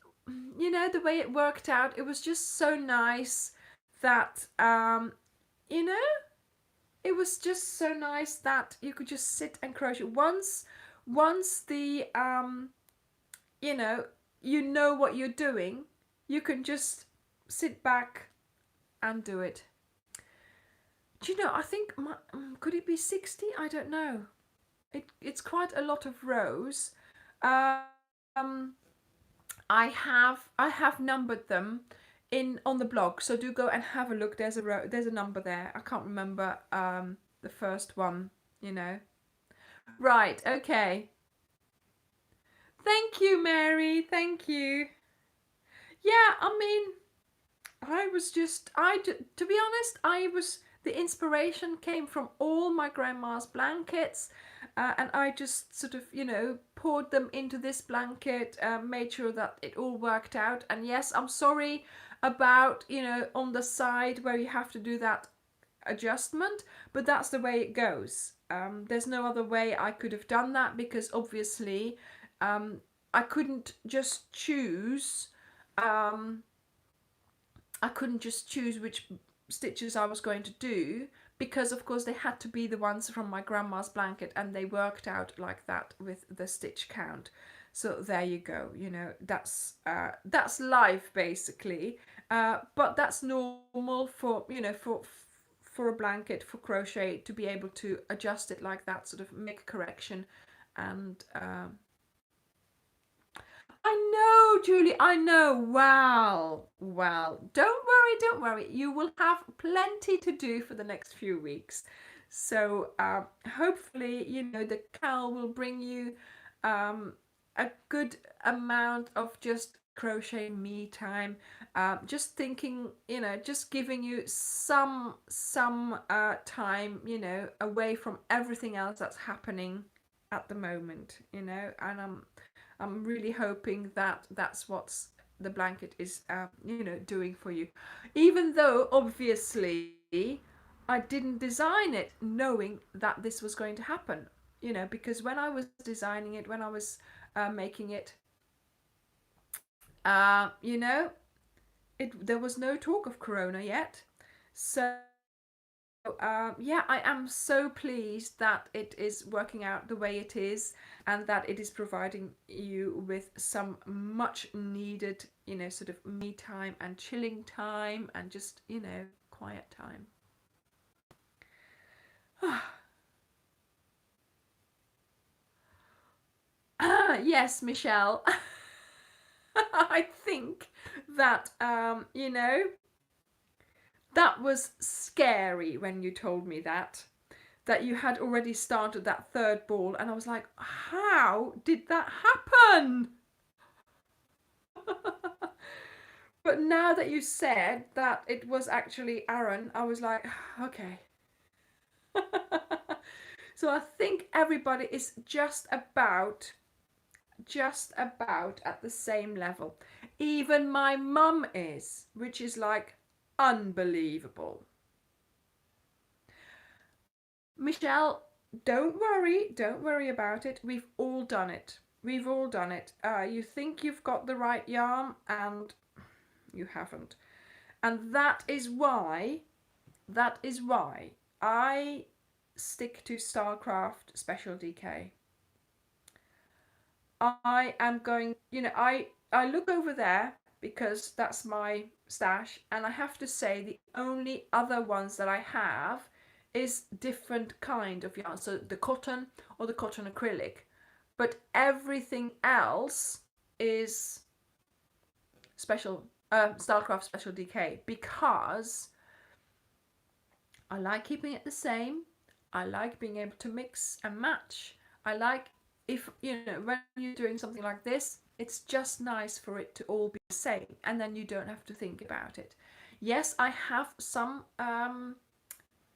worked out, it was just so nice that it was just so nice that you could just sit and crochet. Once the you know what you're doing, you can just sit back and do it. Do you know, I think could it be 60? I don't know. It's quite a lot of rows. um I have numbered them on the blog, so do go and have a look. There's a number there. I can't remember the first one, Right, okay. Thank you, Mary. Thank you. Yeah, I mean, to be honest, the inspiration came from all my grandma's blankets, and I just sort of, poured them into this blanket, made sure that it all worked out. And yes, I'm sorry about, on the side where you have to do that adjustment, but that's the way it goes. There's no other way I could have done that, because obviously I couldn't just choose which stitches I was going to do, because of course they had to be the ones from my grandma's blanket, and they worked out like that with the stitch count. So there you go, that's life basically, but that's normal for for a blanket, for crochet, to be able to adjust it like that, sort of make a correction. And I know, Julie, I know. Well, don't worry. You will have plenty to do for the next few weeks. So hopefully, the cowl will bring you a good amount of just crochet me time, just thinking, just giving you some time, away from everything else that's happening at the moment, and I'm really hoping that that's what's the blanket is, doing for you, even though obviously I didn't design it knowing that this was going to happen, because when I was designing it, when I was making it, uh, you know, there was no talk of Corona yet. So, yeah, I am so pleased that it is working out the way it is, and that it is providing you with some much needed, sort of me time and chilling time and just, quiet time. Yes, Michelle. I think that, that was scary when you told me that you had already started that third ball, and I was like, how did that happen? But now that you said that it was actually Aaron, I was like, okay. So I think everybody is just about at the same level. Even my mum is, which is like unbelievable. Michelle, don't worry about it. We've all done it. We've all done it. You think you've got the right yarn and you haven't. And that is why I stick to Starcraft Special DK. I am going, I look over there because that's my stash, and I have to say the only other ones that I have is different kind of yarn, so the cotton or the cotton acrylic, but everything else is special, Starcraft Special DK, because I like keeping it the same. I like being able to mix and match. I like, if when you're doing something like this, it's just nice for it to all be the same, and then you don't have to think about it. Yes, I have some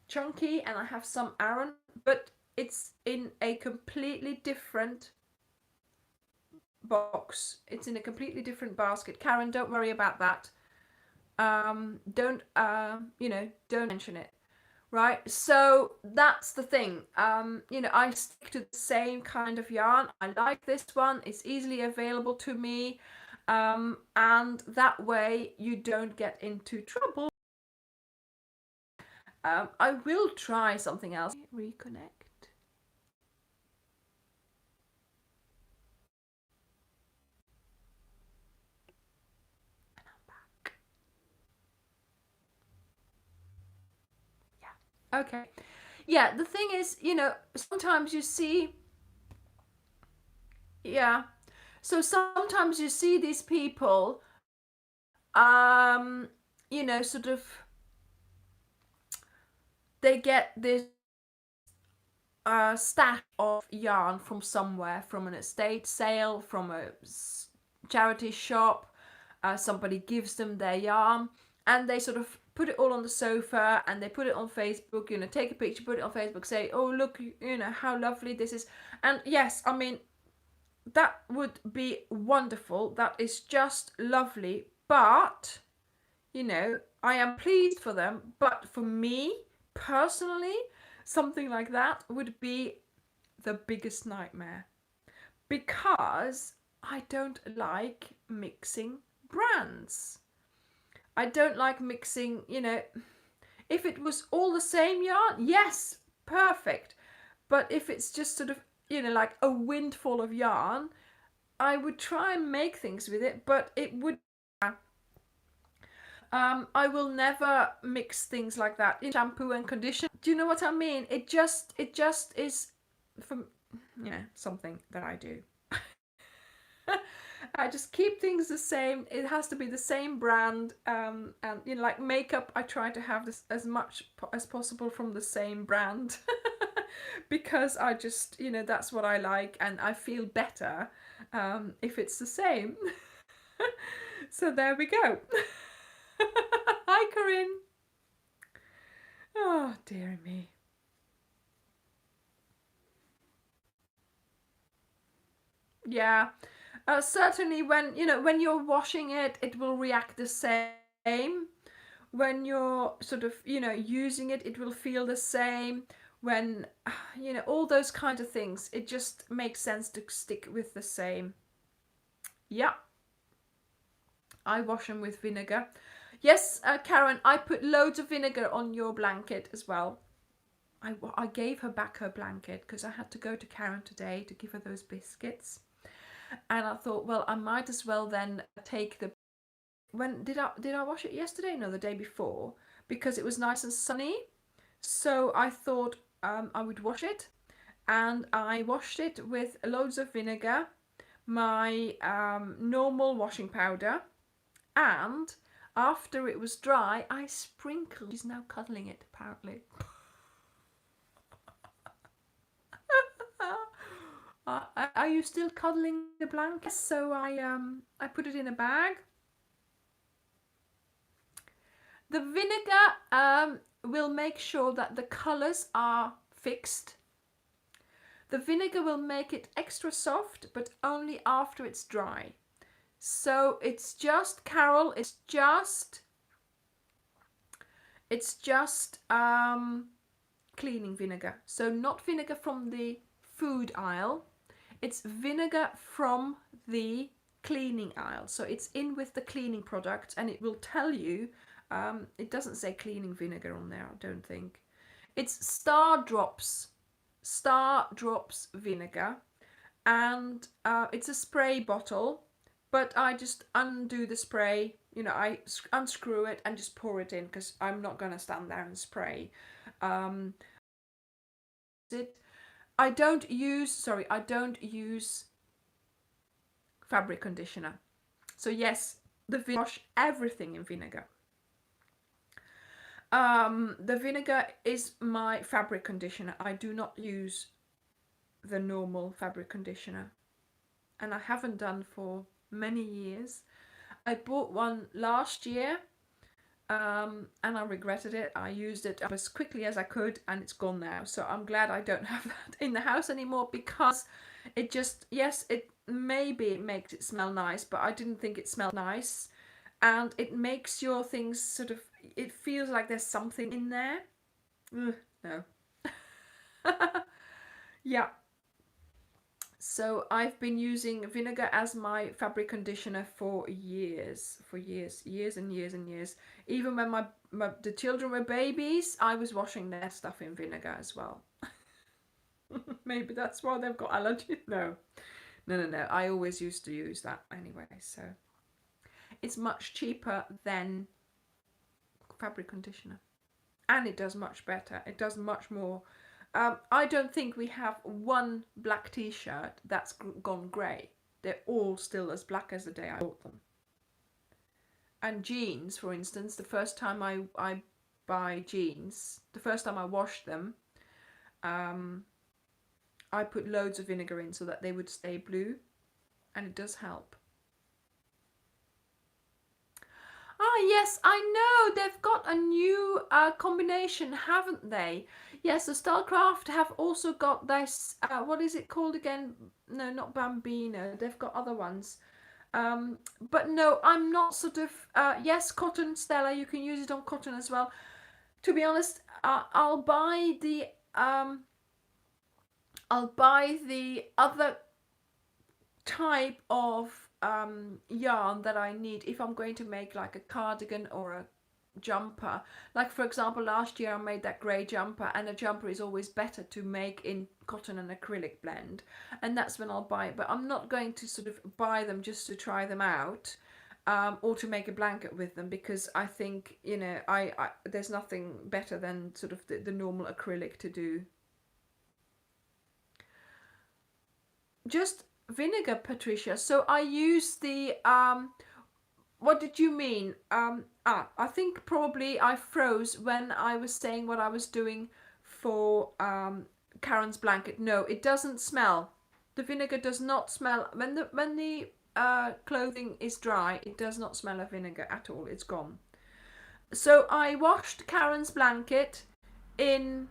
chunky and I have some Aran, but it's in a completely different box. It's in a completely different basket. Karen, don't worry about that. Don't mention it. Right, so that's the thing. I stick to the same kind of yarn. I like this one. It's easily available to me, and that way you don't get into trouble. I will try something else. Reconnect. And I'm back. Yeah. Okay. Yeah, the thing is, sometimes you see, yeah, so sometimes you see these people, sort of, they get this stack of yarn from somewhere, from an estate sale, from a charity shop. Somebody gives them their yarn, and they sort of put it all on the sofa, and they put it on Facebook, take a picture, put it on Facebook, say, oh look, how lovely this is. And yes, I mean, that would be wonderful, that is just lovely, but I am pleased for them. But for me personally, something like that would be the biggest nightmare, because I don't like mixing brands. I don't like mixing, if it was all the same yarn, yes, perfect. But if it's just sort of, like a windfall of yarn, I would try and make things with it, but it would. I will never mix things like that in shampoo and conditioner. Do you know what I mean? It just is, from something that I do. I just keep things the same. It has to be the same brand, and like makeup, I try to have this as much as possible from the same brand, because I just that's what I like, and I feel better if it's the same. So there we go. Hi, Corinne. Oh, dear me. Yeah. Certainly when, when you're washing it, it will react the same. When you're sort of, using it, it will feel the same. When, all those kind of things, it just makes sense to stick with the same. Yeah, I wash them with vinegar. Yes, Karen, I put loads of vinegar on your blanket as well. I gave her back her blanket because I had to go to Karen today to give her those biscuits. And I thought, well, I might as well then take the... When did I wash it yesterday? No, the day before, because it was nice and sunny. So I thought I would wash it, and I washed it with loads of vinegar, my normal washing powder, and after it was dry, I sprinkled. She's now cuddling it, apparently. Are you still cuddling the blanket? So I put it in a bag. The vinegar will make sure that the colors are fixed. The vinegar will make it extra soft, but only after it's dry. So it's just, Carol, it's just cleaning vinegar. So not vinegar from the food aisle. It's vinegar from the cleaning aisle. So it's in with the cleaning product, and it will tell you, it doesn't say cleaning vinegar on there, I don't think. It's Star Drops vinegar, and it's a spray bottle, but I just undo the spray, I unscrew it and just pour it in, because I'm not going to stand there and spray. I don't use fabric conditioner. So yes, wash everything in vinegar. The vinegar is my fabric conditioner. I do not use the normal fabric conditioner, and I haven't done for many years. I bought one last year, and I regretted it. I used it as quickly as I could, and it's gone now. So I'm glad I don't have that in the house anymore, because it just, yes, it makes it smell nice, but I didn't think it smelled nice, and it makes your things sort of, it feels like there's something in there. Ugh, no. Yeah. So I've been using vinegar as my fabric conditioner for years and years and years. Even when the children were babies, I was washing their stuff in vinegar as well. Maybe that's why they've got allergies. No. I always used to use that anyway. So it's much cheaper than fabric conditioner, and it does much better. It does much more. I don't think we have one black t-shirt that's gone grey. They're all still as black as the day I bought them. And jeans, for instance, the first time I buy jeans, the first time I wash them, I put loads of vinegar in so that they would stay blue, and it does help. Ah, yes, I know. They've got a new combination, haven't they? Yes, the Starcraft have also got this, what is it called again? No, not Bambino. They've got other ones. But no, I'm not sort of, yes, cotton, Stella, you can use it on cotton as well. To be honest, I'll buy the other type of yarn that I need if I'm going to make like a cardigan or a jumper. Like, for example, last year I made that grey jumper, and a jumper is always better to make in cotton and acrylic blend, and that's when I'll buy it. But I'm not going to sort of buy them just to try them out, or to make a blanket with them, because I think, I there's nothing better than sort of the normal acrylic to do. Just vinegar, Patricia. So I use the what did you mean? I think probably I froze when I was saying what I was doing for Karen's blanket. No, it doesn't smell. The vinegar does not smell. When the clothing is dry, it does not smell of vinegar at all. It's gone. So I washed Karen's blanket in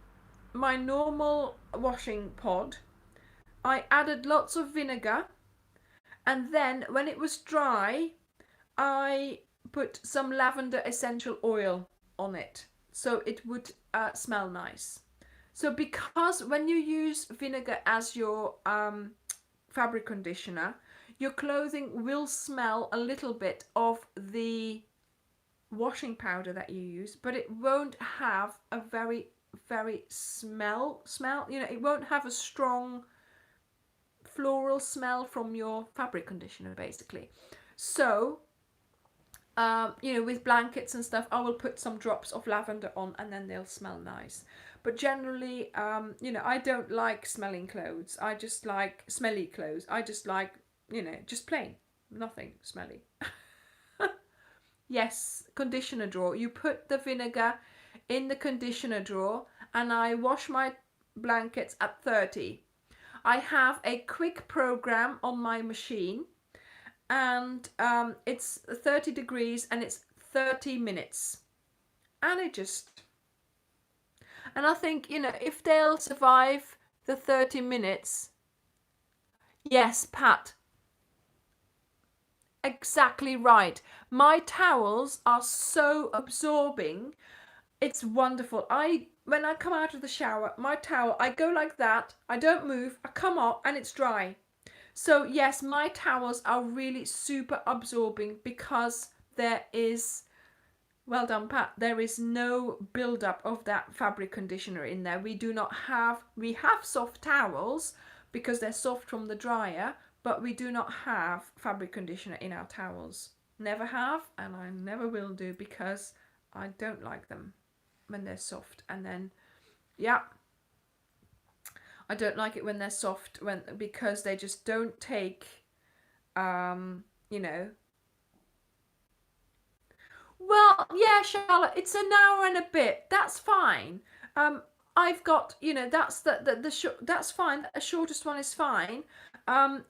my normal washing pod. I added lots of vinegar, and then when it was dry, I put some lavender essential oil on it so it would smell nice. So because when you use vinegar as your fabric conditioner, your clothing will smell a little bit of the washing powder that you use, but it won't have a very smell, you know, it won't have a strong floral smell from your fabric conditioner basically. So you know, with blankets and stuff, I will put some drops of lavender on and then they'll smell nice. But generally, you know, I don't like smelling clothes. I just like smelly clothes. I just like, you know, just plain, nothing smelly. Yes, conditioner drawer. You put the vinegar in the conditioner drawer, and I wash my blankets at 30. I have a quick program on my machine, and it's 30 degrees and it's 30 minutes. And and I think, you know, if they'll survive the 30 minutes, yes, Pat, exactly right. My towels are so absorbing. It's wonderful. When I come out of the shower, my towel, I go like that. I don't move. I come up and it's dry. So yes, my towels are really super absorbing because there is, well done Pat, there is no build-up of that fabric conditioner in there. We have soft towels because they're soft from the dryer, but we do not have fabric conditioner in our towels. Never have, and I never will do, because I don't like them when they're soft. And then, yeah, I don't like it when they're soft, because they just don't take, you know. Well, yeah, Charlotte, it's an hour and a bit. That's fine. I've got, you know, that's fine. The shortest one is fine. Um,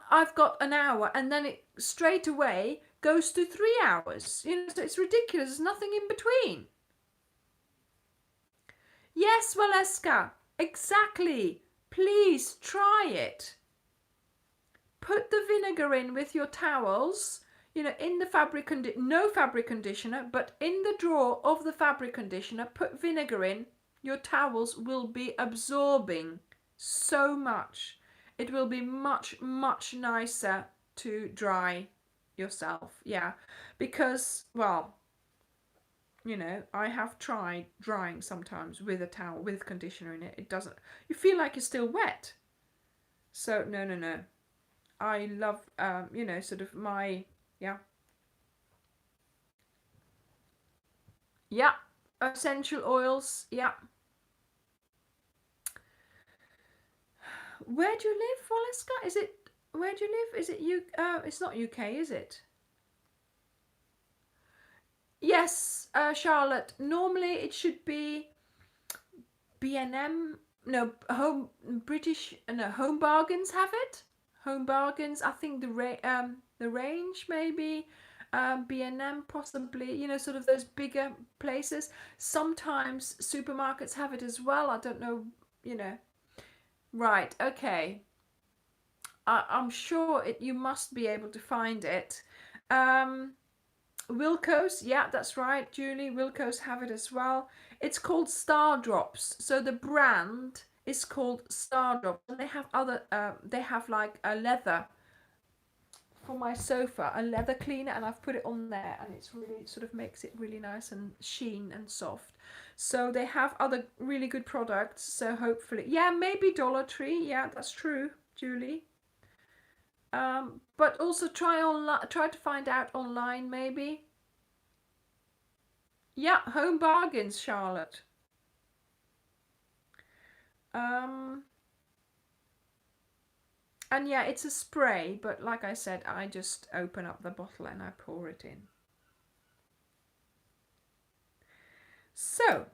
I've got an hour, and then it straight away goes to 3 hours. You know, so it's ridiculous. There's nothing in between. Yes, Valeska, exactly. Please try it. Put the vinegar in with your towels, you know, in the no fabric conditioner, but in the drawer of the fabric conditioner, put vinegar in. Your towels will be absorbing so much. It will be much nicer to dry yourself. Yeah, because, well, you know, I have tried drying sometimes with a towel with conditioner in it. It doesn't, you feel like you're still wet. So no. I love, you know, sort of my, yeah. Yeah, essential oils, yeah. Where do you live, Valeska? Where do you live? Is it it's not UK, is it? Yes, Charlotte, normally it should be B&M, no, Home Bargains have it. Home Bargains, I think the range maybe, B&M possibly, you know, sort of those bigger places. Sometimes supermarkets have it as well. I don't know, you know. Right, okay. I'm sure you must be able to find it. Um, Wilco's, yeah, that's right, Julie. Wilco's have it as well. It's called Star Drops. So the brand is called Star Drops, and they have other. They have like a leather for my sofa, a leather cleaner, and I've put it on there, and it's really sort of makes it really nice and sheen and soft. So they have other really good products. So hopefully, yeah, maybe Dollar Tree. Yeah, that's true, Julie. But also try to find out online maybe. Yeah, Home Bargains, Charlotte. Um, and yeah, it's a spray, but like I said, I just open up the bottle and I pour it in. So,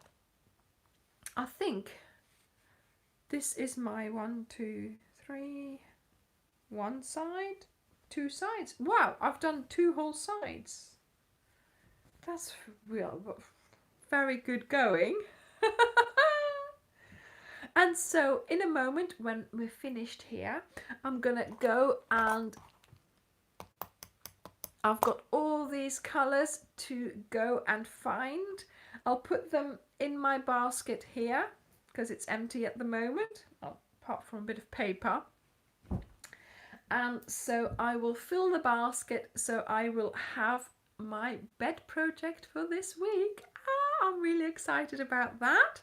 I think this is my 1, 2, 3, one side. 2 sides. Wow, I've done 2 whole sides. That's real, very good going. And so in a moment when we're finished here, I'm gonna go and I've got all these colors to go and find. I'll put them in my basket here because it's empty at the moment, apart from a bit of paper. And so I will fill the basket, so I will have my bed project for this week. I'm really excited about that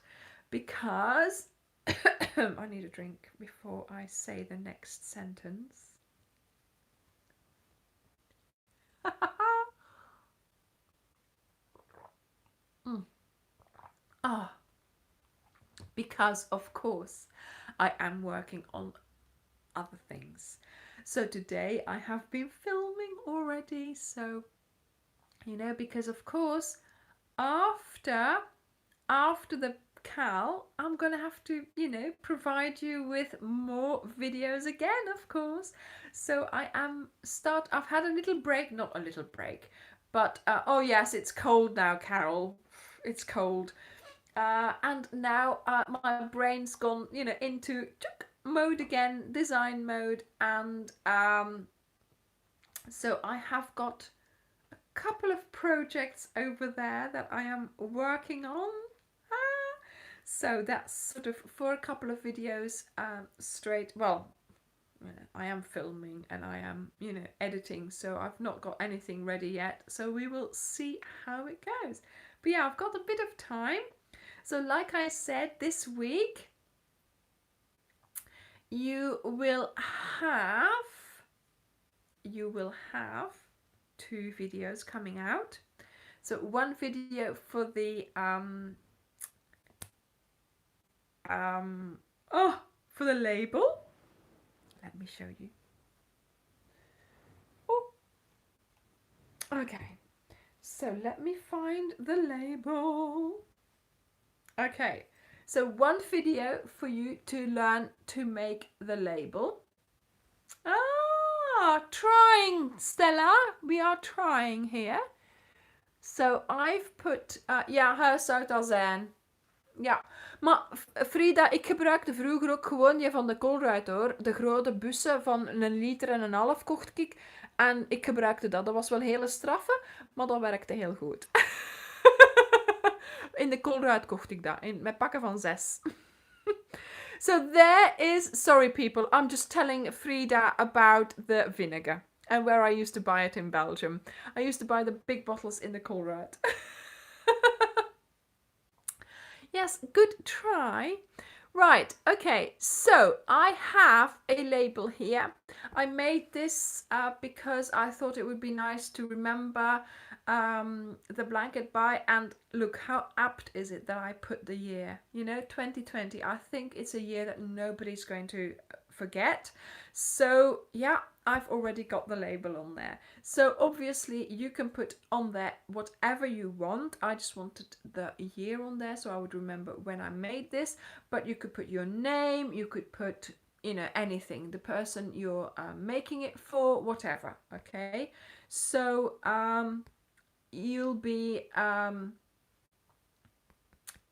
because I need a drink before I say the next sentence. Because of course I am working on other things. So today I have been filming already, so because of course after the Cal, I'm gonna have to provide you with more videos again, of course. So I've had a little break, not a little break, but oh yes, it's cold now, Carol, it's cold. And now my brain's gone into mode again, design mode, and so I have got a couple of projects over there that I am working on. So that's sort of for a couple of videos straight. Well, I am filming and I am editing, so I've not got anything ready yet, so we will see how it goes. But yeah, I've got a bit of time. So like I said, this week you will have 2 videos coming out. So one video for the for the label. Let me show you. Oh. Okay. So let me find the label. Okay. So one video for you to learn to make the label. Trying, Stella. We are trying here. So I've put, ja, huishoudazijn. Ja, maar Frida, ik gebruikte vroeger ook gewoon die van de Colruyt hoor. De grote bussen van 1,5 liter kocht ik. En ik gebruikte dat. Dat was wel hele straffe, maar dat werkte heel goed. In de Colruyt kocht ik dat. Met pakken van 6. So there is, sorry people, I'm just telling Frida about the vinegar. And where I used to buy it in Belgium. I used to buy the big bottles in the Colruyt. Yes, good try. Right, okay, so I have a label here. I made this because I thought it would be nice to remember the blanket by, and look how apt is it that I put the year, 2020. I think it's a year that nobody's going to forget. So yeah, I've already got the label on there. So obviously you can put on there whatever you want. I just wanted the year on there so I would remember when I made this, but you could put your name, you could put anything, the person you're making it for, whatever. Okay, so you'll be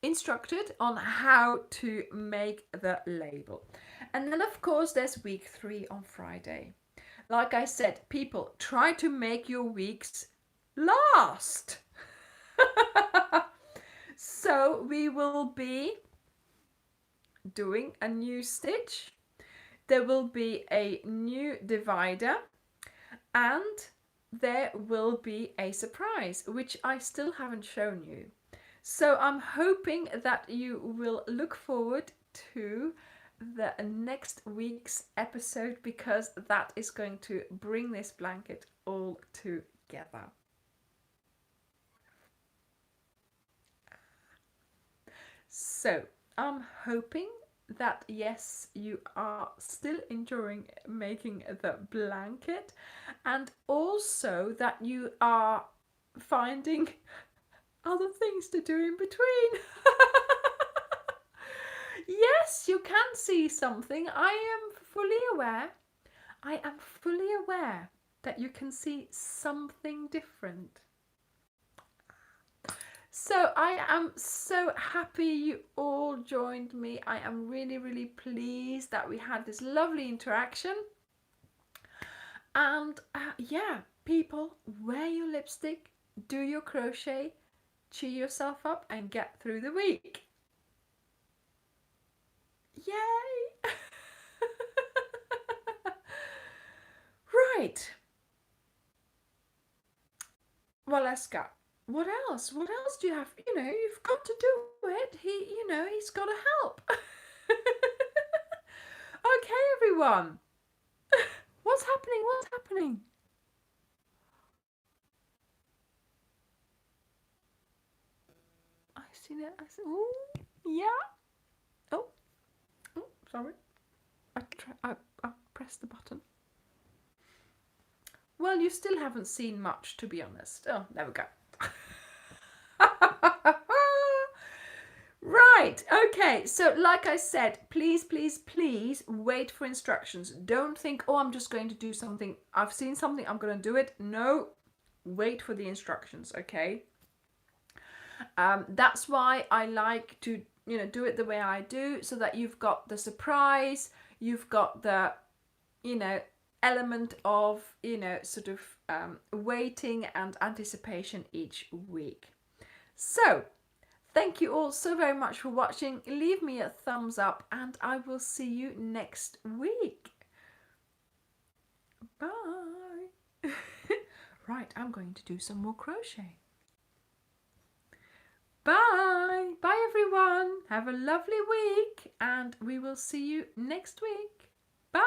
instructed on how to make the label. And then of course there's week 3 on Friday. Like I said, people, try to make your weeks last. So we will be doing a new stitch. There will be a new divider, and there will be a surprise, which I still haven't shown you. So I'm hoping that you will look forward to the next week's episode, because that is going to bring this blanket all together. So I'm hoping that yes, you are still enjoying making the blanket, and also that you are finding other things to do in between. Yes, you can see something. I am fully aware. I am fully aware that you can see something different. So I am so happy you all joined me. I am really, really pleased that we had this lovely interaction. And yeah, people, wear your lipstick, do your crochet, cheer yourself up and get through the week. Yay! Right. Well, Eska, what else? What else do you have? You know, you've got to do it. He's got to help. Okay, everyone. What's happening? What's happening? I've seen it. Oh, yeah. Oh, sorry. I pressed the button. Well, you still haven't seen much, to be honest. Oh, there we go. Right, okay, so like I said, please, please, please wait for instructions. Don't think, oh, I'm just going to do something. I've seen something, I'm going to do it. No, wait for the instructions, okay? That's why I like to, do it the way I do, so that you've got the surprise, you've got the, element of, sort of waiting and anticipation each week. So, thank you all so very much for watching. Leave me a thumbs up and I will see you next week. Bye. Right, I'm going to do some more crochet. Bye. Bye everyone. Have a lovely week and we will see you next week. Bye.